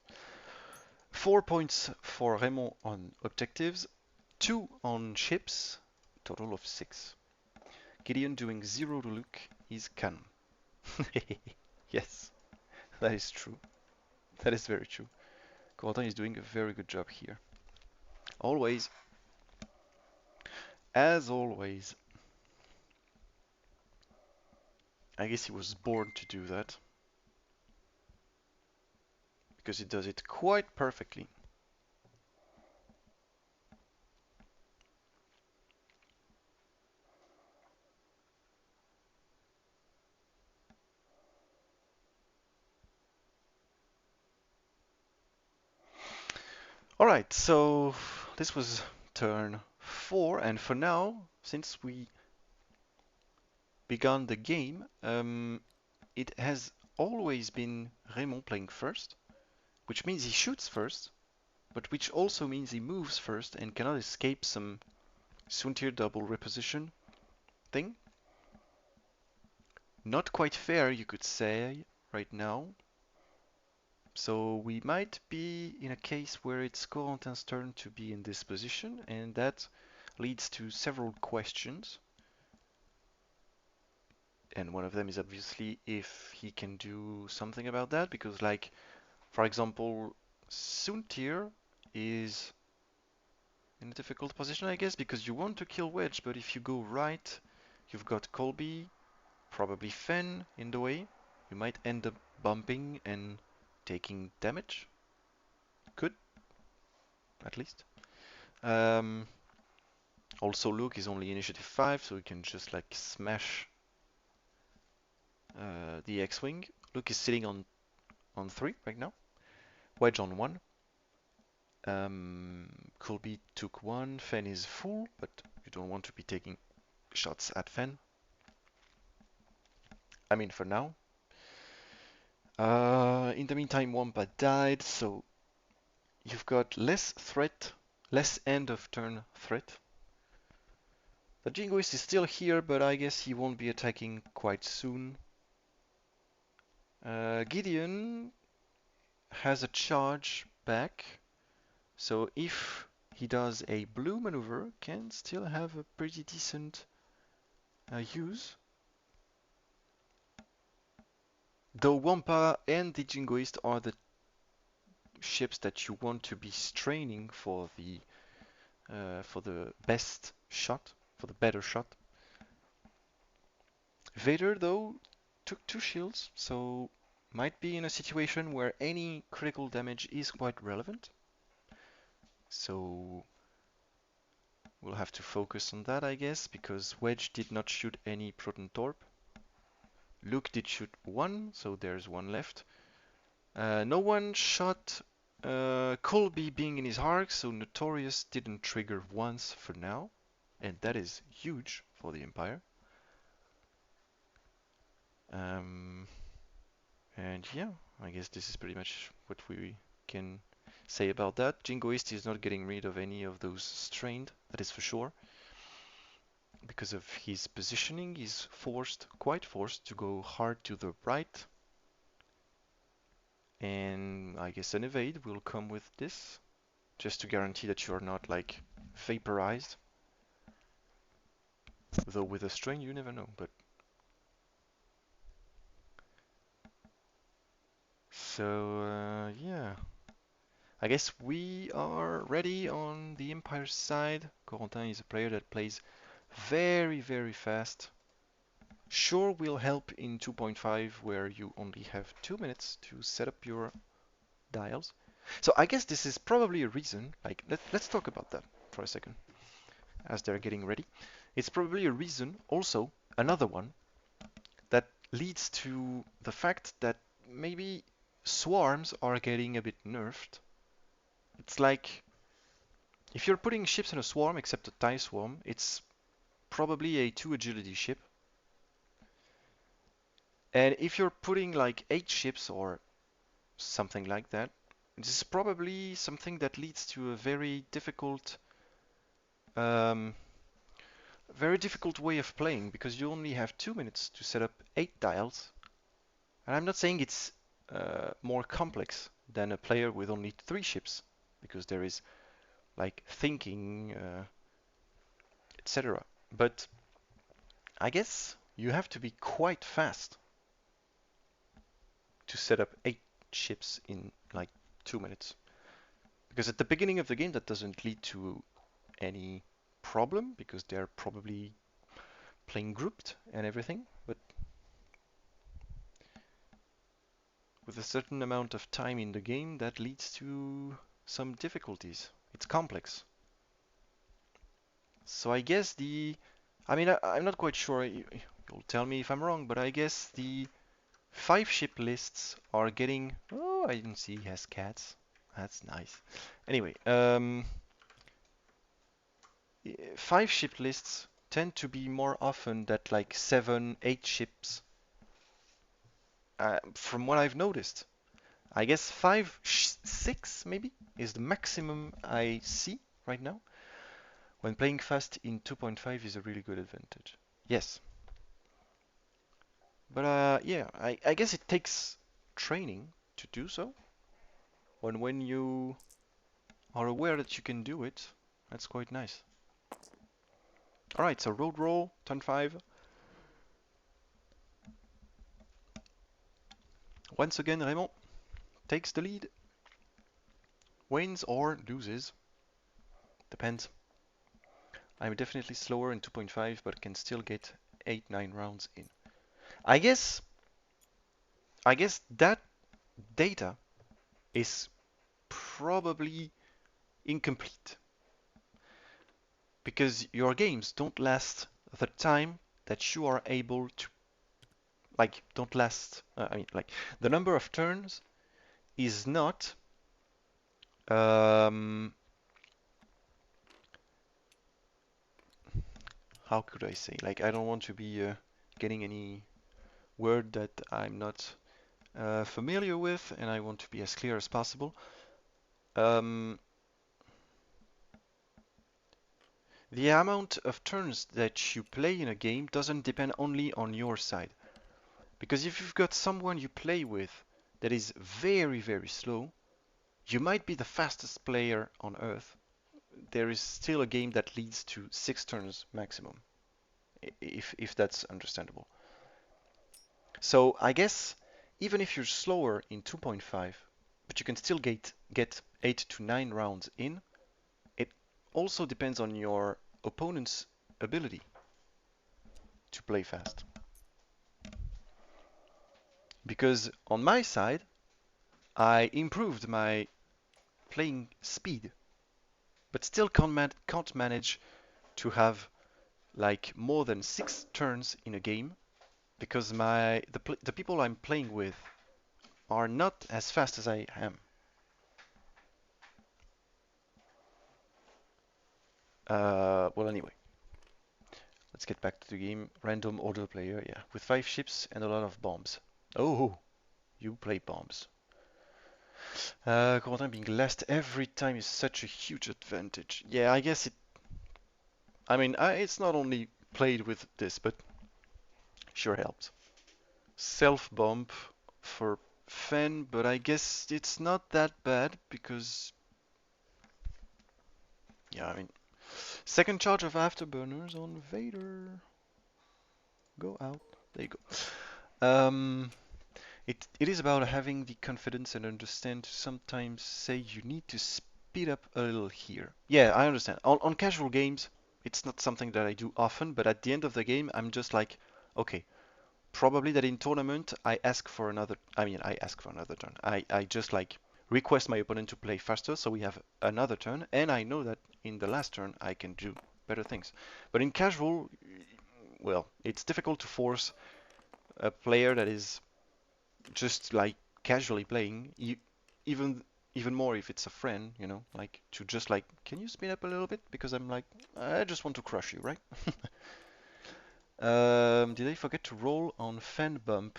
4 points for Raymond on objectives, 2 on ships, total of 6. Gideon doing 0 to Luke is canon. Yes, that is true. That is very true. Corentin is doing a very good job here. Always. As always. I guess he was born to do that. Because he does it quite perfectly. Alright, so this was turn 4, and for now, since we began the game, it has always been Raymond playing first, which means he shoots first, but which also means he moves first and cannot escape some Soontir double reposition thing. Not quite fair, you could say, right now. So we might be in a case where it's Corentin's turn to be in this position, and that leads to several questions. And one of them is obviously if he can do something about that, because like, for example, Soontir is in a difficult position, I guess, because you want to kill Wedge, but if you go right, you've got Colby, probably Fen in the way. You might end up bumping and taking damage. Could, at least. Um, Also, Luke is only initiative 5, so we can just like smash the X-Wing. Luke is sitting on 3 right now. Wedge on 1. Colby took 1. Fen is full, but you don't want to be taking shots at Fen. I mean, for now. In the meantime, Wampa died, so you've got less threat, less end of turn threat. The Jingoist is still here, but I guess he won't be attacking quite soon. Gideon has a charge back, so if he does a blue maneuver, can still have a pretty decent use. Though Wampa and the Jingoist are the ships that you want to be straining for the best shot, for the better shot. Vader, though, took 2 shields, so might be in a situation where any critical damage is quite relevant. So we'll have to focus on that, I guess, because Wedge did not shoot any Proton Torp. Luke did shoot 1, so there's 1 left. No one shot Colby being in his arc, so Notorious didn't trigger once for now, and that is huge for the Empire. And yeah, I guess this is pretty much what we can say about that. Jingoist is not getting rid of any of those strained, that is for sure. Because of his positioning, he's quite forced to go hard to the right. And I guess an evade will come with this, just to guarantee that you're not like vaporized. Though with a strain you never know, but so yeah. I guess we are ready on the Empire side. Corentin is a player that plays very, very fast. Sure will help in 2.5 where you only have 2 minutes to set up your dials. So I guess this is probably a reason, like let's talk about that for a second as they're getting ready. It's probably a reason, also another one, that leads to the fact that maybe swarms are getting a bit nerfed. It's like if you're putting ships in a swarm, except a TIE swarm, it's probably a 2 agility ship. And if you're putting like 8 ships or something like that, this is probably something that leads to a um, very difficult way of playing, because you only have 2 minutes to set up 8 dials. And I'm not saying it's more complex than a player with only 3 ships, because there is like thinking, etc. But I guess you have to be quite fast to set up 8 ships in like 2 minutes. Because at the beginning of the game that doesn't lead to any problem, because they're probably playing grouped and everything, but with a certain amount of time in the game that leads to some difficulties. It's complex. So I guess I mean, I'm not quite sure, you'll tell me if I'm wrong, but I guess the 5 ship lists are getting... Oh, I didn't see he has cats. That's nice. Anyway, 5 ship lists tend to be more often that like 7, 8 ships. From what I've noticed. I guess 5, 6 maybe is the maximum I see right now. When playing fast in 2.5 is a really good advantage. Yes. But yeah, I guess it takes training to do so. When you are aware that you can do it, that's quite nice. Alright, so road roll, turn 5. Once again, Raymond takes the lead, wins or loses. Depends. I'm definitely slower in 2.5, but can still get 8-9 rounds in. I guess that data is probably incomplete because your games don't last the time that you are able to, like, don't last. I mean, like, the number of turns is not um, how could I say? Like, I don't want to be getting any word that I'm not familiar with, and I want to be as clear as possible. Um, the amount of turns that you play in a game doesn't depend only on your side. Because if you've got someone you play with that is very, very slow, you might be the fastest player on Earth. There is still a game that leads to 6 turns maximum, if that's understandable. So I guess even if you're slower in 2.5, but you can still get 8 to 9 rounds in, it also depends on your opponent's ability to play fast. Because on my side, I improved my playing speed, but still can't manage to have like more than 6 turns in a game because the people I'm playing with are not as fast as I am. Well, anyway, let's get back to the game. Random order player, yeah, with 5 ships and a lot of bombs. Oh, you play bombs. Corentin being last every time is such a huge advantage. Yeah, I guess it. I mean, it's not only played with this, but sure helps. Self bomb for Fen, but I guess it's not that bad because, yeah, I mean, second charge of afterburners on Vader. Go out. There you go. It is about having the confidence and understand to sometimes say you need to speed up a little here. Yeah, I understand. On casual games, it's not something that I do often, but at the end of the game, I'm just like, okay, probably that in tournament, I ask for another turn. I just like request my opponent to play faster so we have another turn, and I know that in the last turn I can do better things. But in casual, well, it's difficult to force a player that is just like casually playing, even even more if it's a friend, like to just like, can you speed up a little bit? Because I'm like, I just want to crush you, right? Did I forget to roll on fan bump?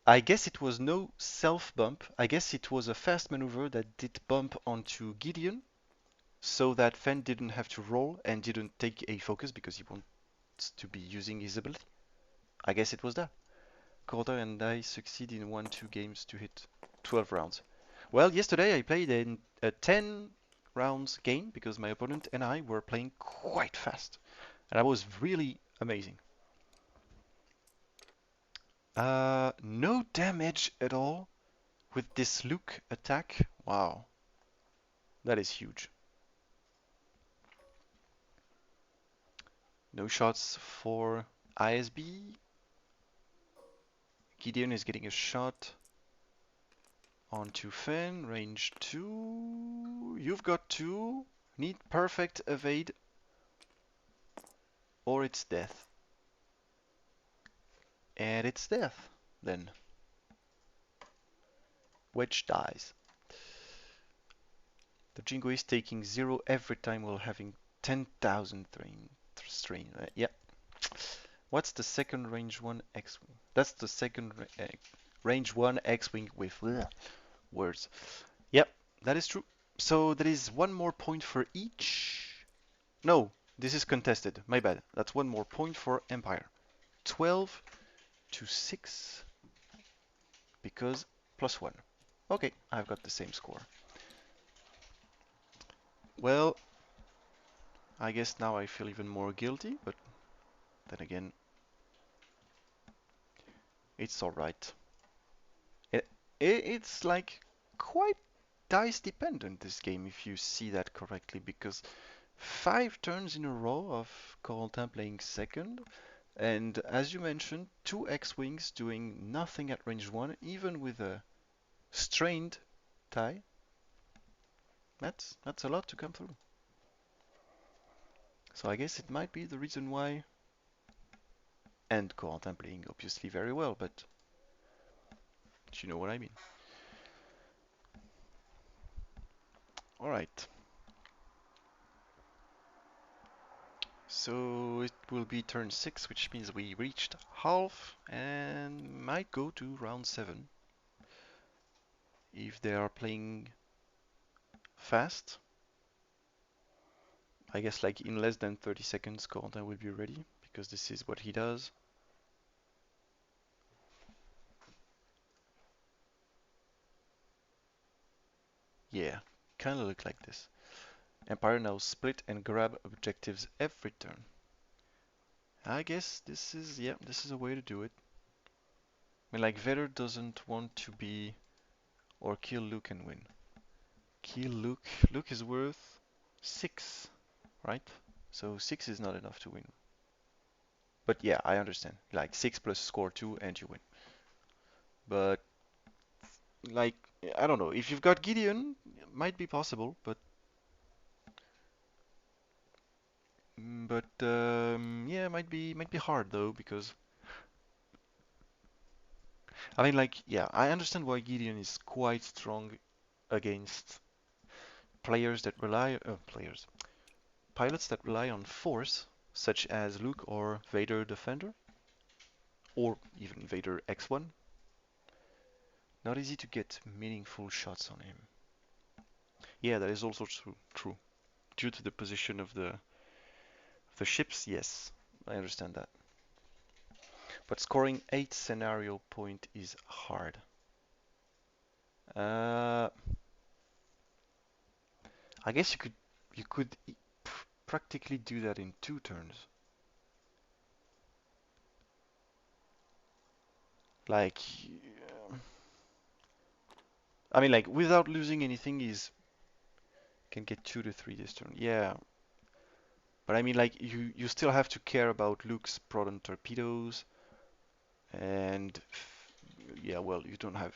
I guess it was no self bump. I guess it was a fast maneuver that did bump onto Gideon, so that Fen didn't have to roll and didn't take a focus because he wants to be using his ability. I guess it was that. Corentin and I succeed in 1-2 games to hit 12 rounds. Well, yesterday I played in a 10 rounds game because my opponent and I were playing quite fast. And that was really amazing. No damage at all with this Luke attack. Wow, that is huge. No shots for ISB. Gideon is getting a shot onto Fen, range 2. You've got 2. Need perfect evade or it's death. And it's death, then. Which dies. The Jingo is taking 0 every time while having 10,000 strain. Yeah. What's the second range 1 X-Wing? That's the second range 1 X-Wing with words. Yep, that is true. So there is one more point for each. No, this is contested. My bad. That's one more point for Empire. 12 to 6 because +1. Okay, I've got the same score. Well, I guess now I feel even more guilty, but then again, it's alright. It's like quite dice dependent this game, if you see that correctly, because 5 turns in a row of Corentin playing second, and as you mentioned, 2 X-Wings doing nothing at range 1, even with a strained tie. That's a lot to come through. So I guess it might be the reason why, and Corentin playing obviously very well, but you know what I mean. Alright. So it will be turn 6, which means we reached half and might go to round 7 if they are playing fast. I guess like in less than 30 seconds Corentin will be ready, because this is what he does. Yeah, kinda look like this. Empire now split and grab objectives every turn. I guess this is, yeah, this is a way to do it. I mean, like, Vader doesn't want to be, or kill Luke and win. Kill Luke. Luke is worth 6, right? So 6 is not enough to win. But yeah, I understand. Like 6 plus score 2 and you win. But like, I don't know. If you've got Gideon, it might be possible, but yeah, might be hard though, because I mean, like, yeah, I understand why Gideon is quite strong against players that rely pilots that rely on force, such as Luke or Vader Defender, or even Vader X1. Not easy to get meaningful shots on him. Yeah, that is also true. Due to the position of the ships, yes, I understand that. But scoring 8 scenario point is hard. I guess you could practically do that in 2 turns. Like, I mean, like, without losing anything, is can get 2 to 3 this turn. Yeah, but I mean, like, you still have to care about Luke's proton torpedoes, and yeah, well, you don't have.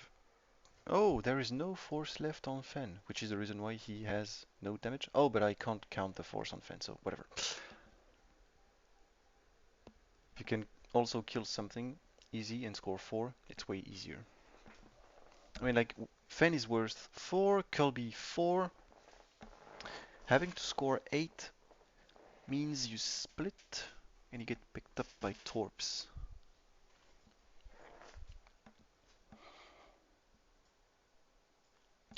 Oh, there is no force left on Fen, which is the reason why he has no damage. Oh, but I can't count the force on Fen, so whatever. If you can also kill something easy and score 4, it's way easier. I mean, like, Fen is worth 4, Colby 4. Having to score 8 means you split and you get picked up by Torps.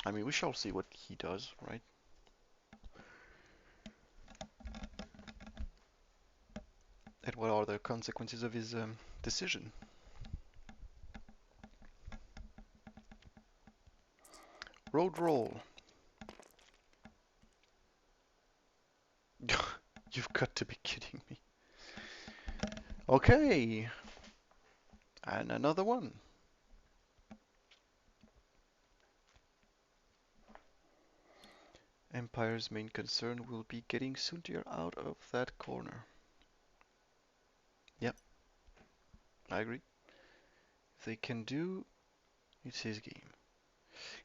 I mean, we shall see what he does, right? And what are the consequences of his decision? Road roll. You've got to be kidding me. Okay. And another one. Empire's main concern will be getting Suntir out of that corner. Yep, I agree. If they can do, it's his game.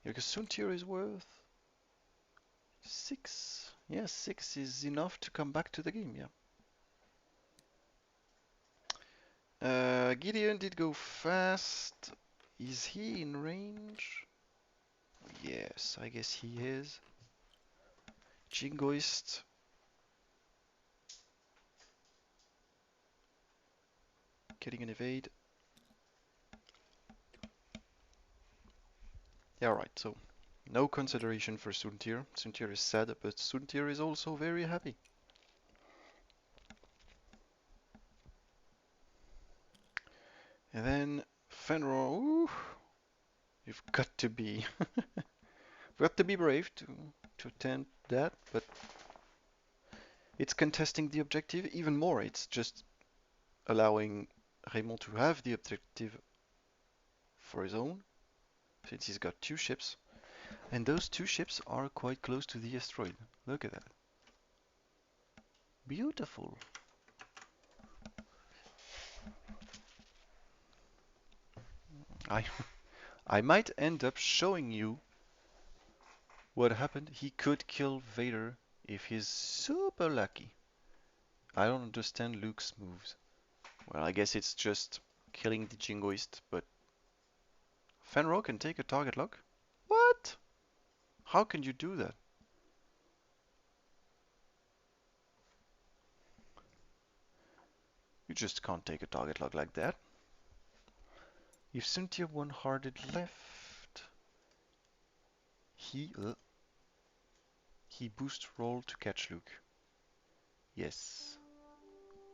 Yeah, because Suntir is worth 6. Yeah, 6 is enough to come back to the game, yeah. Gideon did go fast. Is he in range? Yes, I guess he is. Jingoist. Getting an evade. Yeah, right, so no consideration for Suntir. Suntir is sad, but Suntir is also very happy. And then Fenrir, ooh, you've got to be brave to attempt that, but it's contesting the objective even more. It's just allowing Raymond to have the objective for his own, since he's got 2 ships. And those two ships are quite close to the asteroid. Look at that. Beautiful. I I might end up showing you what happened. He could kill Vader if he's super lucky. I don't understand Luke's moves. Well, I guess it's just killing the Jingoist, but Fenro can take a target lock? What? How can you do that? You just can't take a target lock like that. If Cynthia one-hearted left, he boost roll to catch Luke. Yes.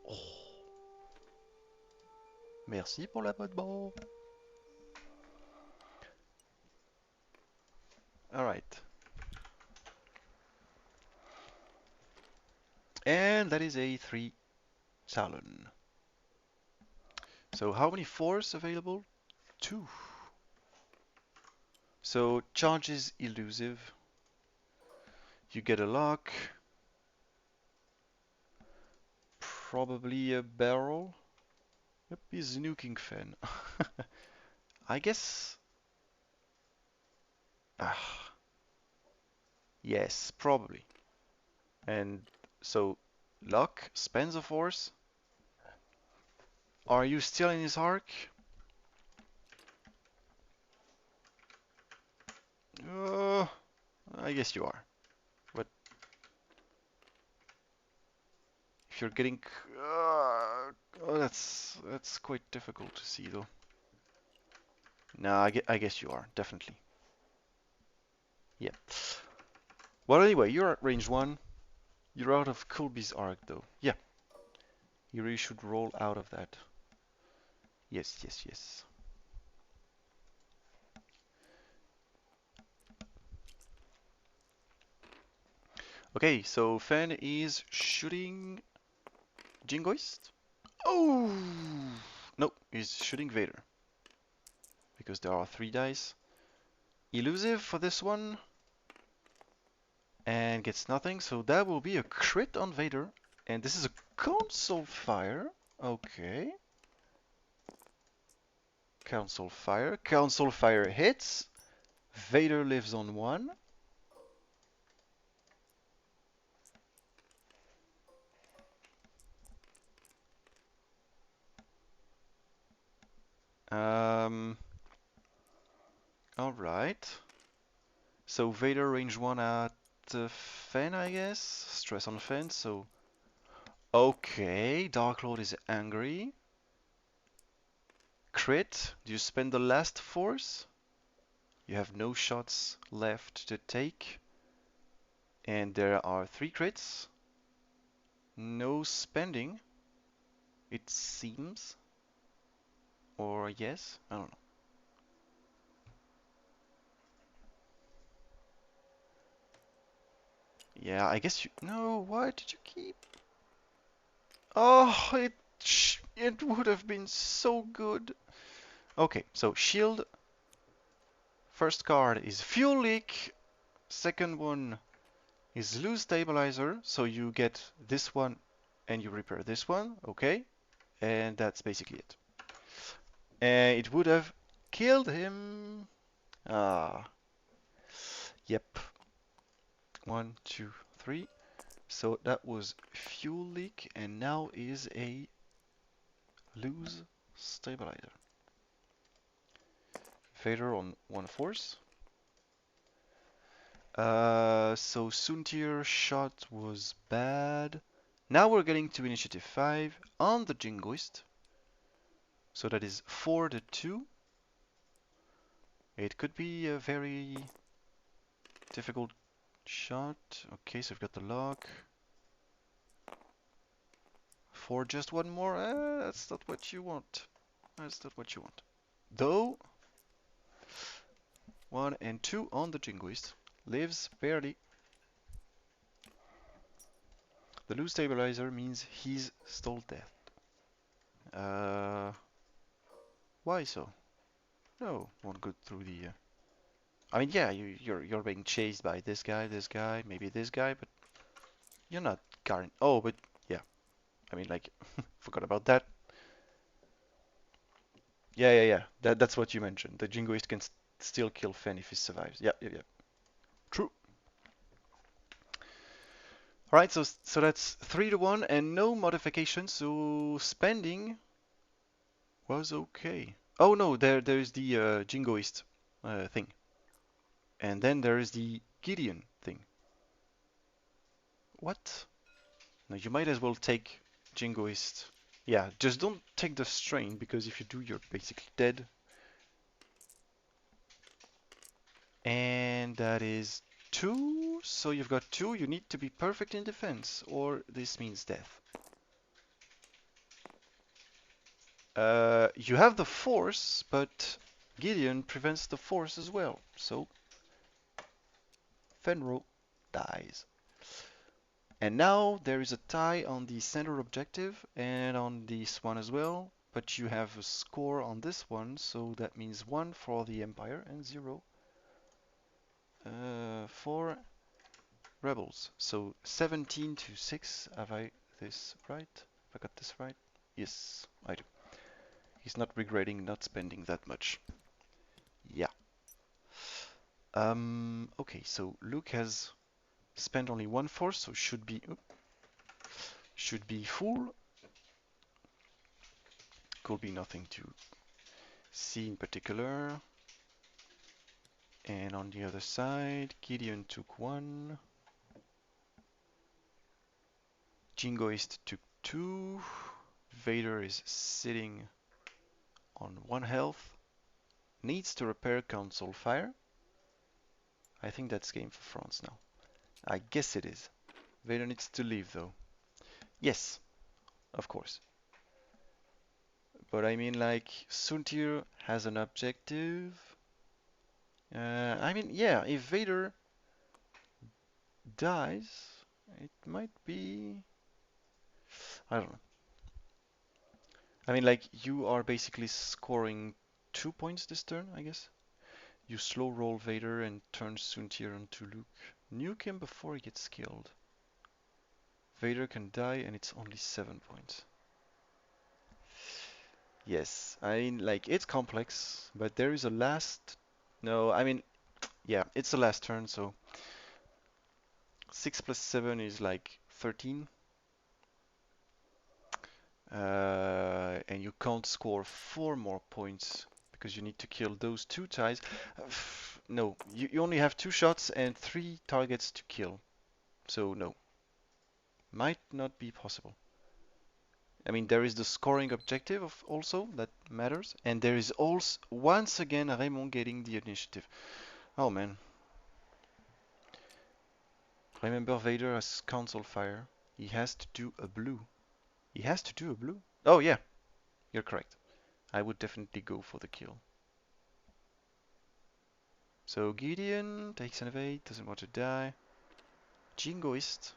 Oh, merci pour la bonne ball. All right. And that is a 3 Talon. So how many 4s available? 2. So charge is elusive. You get a lock. Probably a barrel. Yep, he's nuking Fen. I guess. Ah, yes, probably. And so lock spends a force. Are you still in his arc? Uh, I guess you are. But if you're getting, oh, that's quite difficult to see though. No, I guess you are definitely. Yeah. Well, anyway, you're at range 1. You're out of Colby's arc though. Yeah. You really should roll out of that. Yes, yes, yes. Okay, so Fen is shooting Jingoist. Oh! No, he's shooting Vader. Because there are 3 dice. Elusive for this one. And gets nothing, so that will be a crit on Vader. And this is a console fire. Okay. Council fire. Council fire hits. Vader lives on 1. Alright. So Vader range 1 at Fen, I guess. Stress on Fen, so... Okay, Dark Lord is angry. Crit. Do you spend the last force? You have no shots left to take. And there are 3 crits. No spending, it seems. Or yes, I don't know. Yeah, I guess you... No, why did you keep... Oh, it would have been so good. Okay, so shield. First card is fuel leak. Second one is lose stabilizer. So you get this one and you repair this one. Okay, and that's basically it. And it would have killed him. Ah, yep. 1, 2, 3. So that was fuel leak, and now is a lose stabilizer. Vader on 1 force. So Suntir shot was bad. Now we're getting to initiative 5 on the Jingoist. So that is 4 to 2. It could be a very difficult shot. Okay, so we've got the lock. For just one more, that's not what you want. That's not what you want. Though, 1 and 2 on the Jingoist. Lives barely. The loose stabilizer means he's stalled death. Why so? No, won't go through the... I mean, yeah, you're being chased by this guy, maybe this guy, but you're not current. Oh, but yeah, I mean, like, forgot about that. Yeah. That's what you mentioned. The Jingoist can still kill Fen if he survives. Yeah. True. All right, so that's 3 to 1 and no modification. So spending was okay. Oh no, there's the Jingoist thing, and then there is the Gideon thing. What? No, you might as well take Jingoist. Yeah, just don't take the strain because if you do, you're basically dead. And that is 2. So you've got 2. You need to be perfect in defense, or this means death. You have the force, but Gideon prevents the force as well. So Fenro dies. And now there is a tie on the center objective and on this one as well. But you have a score on this one, so that means 1 for the Empire and 0 for rebels. So 17 to 6. Have I this right? Have I got this right? Yes, I do. He's not regretting not spending that much. Yeah. Okay, so Luke has spent only 1 force, so should be full. Could be nothing to see in particular. And on the other side, Gideon took 1. Jingoist took 2. Vader is sitting on 1 health. Needs to repair console fire. I think that's game for France now. I guess it is. Vader needs to leave though. Yes, of course. But I mean, like, Suntir has an objective. I mean, yeah, if Vader dies, it might be. I don't know. I mean, like, you are basically scoring 2 points this turn, I guess. You slow roll Vader and turn Suntir onto Luke. Nuke him before he gets killed. Vader can die and it's only 7 points. Yes, I mean, like, it's complex, but there is a last. No, I mean, yeah, it's the last turn, so 6 plus 7 is like 13. And you can't score 4 more points because you need to kill those 2 ties. No, you only have 2 shots and 3 targets to kill. So no, might not be possible. I mean, there is the scoring objective of also that matters, and there is also once again Raymond getting the initiative. Oh man. Remember, Vader has console fire. He has to do a blue. He has to do a blue? Oh yeah, you're correct. I would definitely go for the kill. So Gideon takes an evade, doesn't want to die. Jingoist.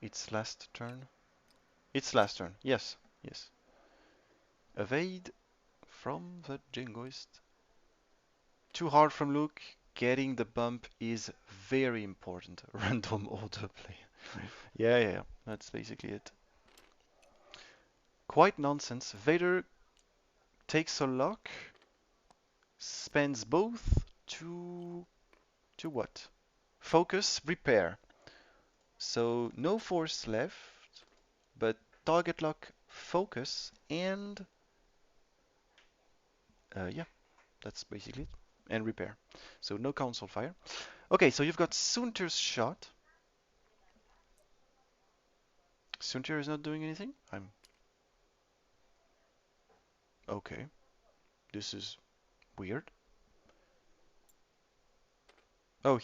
It's last turn. It's last turn. Yes. Evade from the Jingoist. Too hard from Luke. Getting the bump is very important. Random order play. Yeah. That's basically it. Quite nonsense. Vader takes a lock. Spends both to what? Focus, repair. So no force left, but target lock, focus, and yeah, that's basically it. And repair. So no console fire. Okay, so you've got Suntir's shot. Suntir is not doing anything? I'm okay. This is weird. Oh,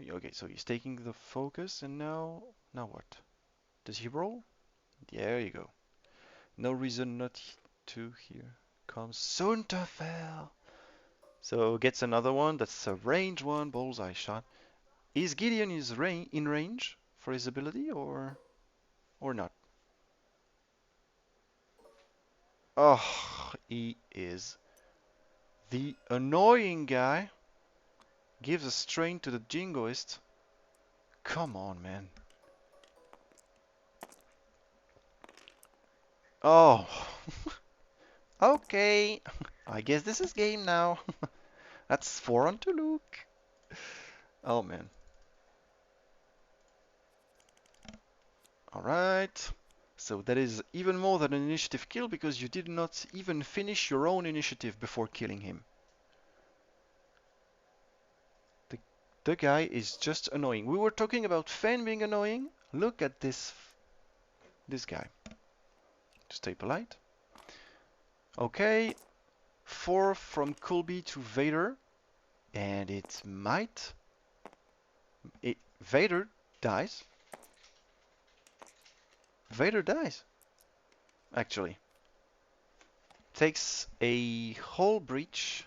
okay, so he's taking the focus, and now what? Does he roll? There you go. No reason not to here. Comes Sunterfell. So gets another one. That's a range one. Bullseye shot. Is Gideon in range for his ability or not? Oh, he is. The annoying guy gives a strain to the jingoist. Come on, man. Oh, okay. I guess this is game now. That's 4 on 2 Luke. Oh, man. Alright. So that is even more than an initiative kill because you did not even finish your own initiative before killing him. The guy is just annoying. We were talking about Fen being annoying. Look at this guy. To stay polite. Okay. 4 from Colby to Vader. And it might... Vader dies. Vader dies. Actually. Takes a whole breach.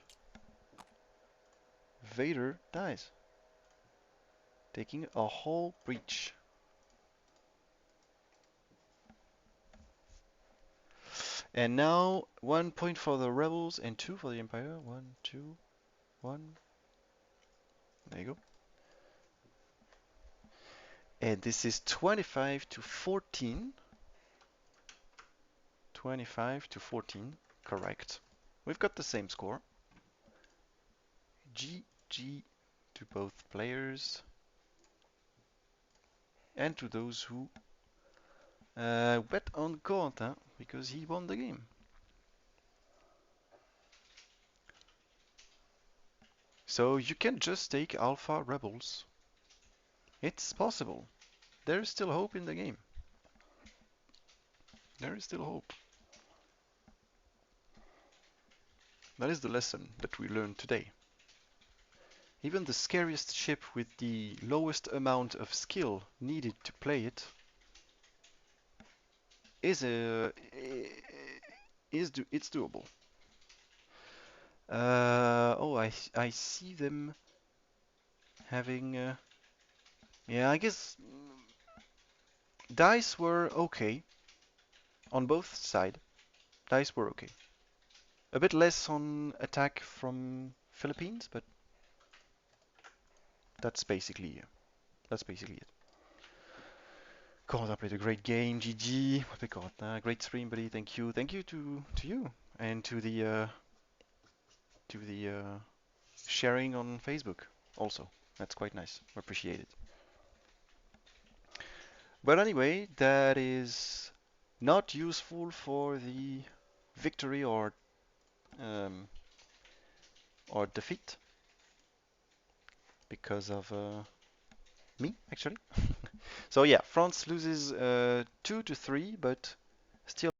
Vader dies. Taking a whole breach. And now 1 point for the rebels and 2 for the Empire. 1, 2, 1. There you go. And this is 25 to 14. 25 to 14. Correct. We've got the same score. GG to both players. And to those who bet on Corentin because he won the game. So you can just take Alpha Rebels. It's possible. There is still hope in the game. There is still hope. That is the lesson that we learned today. Even the scariest ship with the lowest amount of skill needed to play it is it's doable. Oh, I see them having yeah, I guess dice were okay on both sides. Dice were okay. A bit less on attack from Philippines, but that's basically it. God, I played a great game. GG. Great stream, buddy. Thank you. Thank you to you and to the sharing on Facebook also. That's quite nice. Appreciate it. But anyway, that is not useful for the victory um, or defeat because of me actually. So yeah, France loses 2 to 3, but still.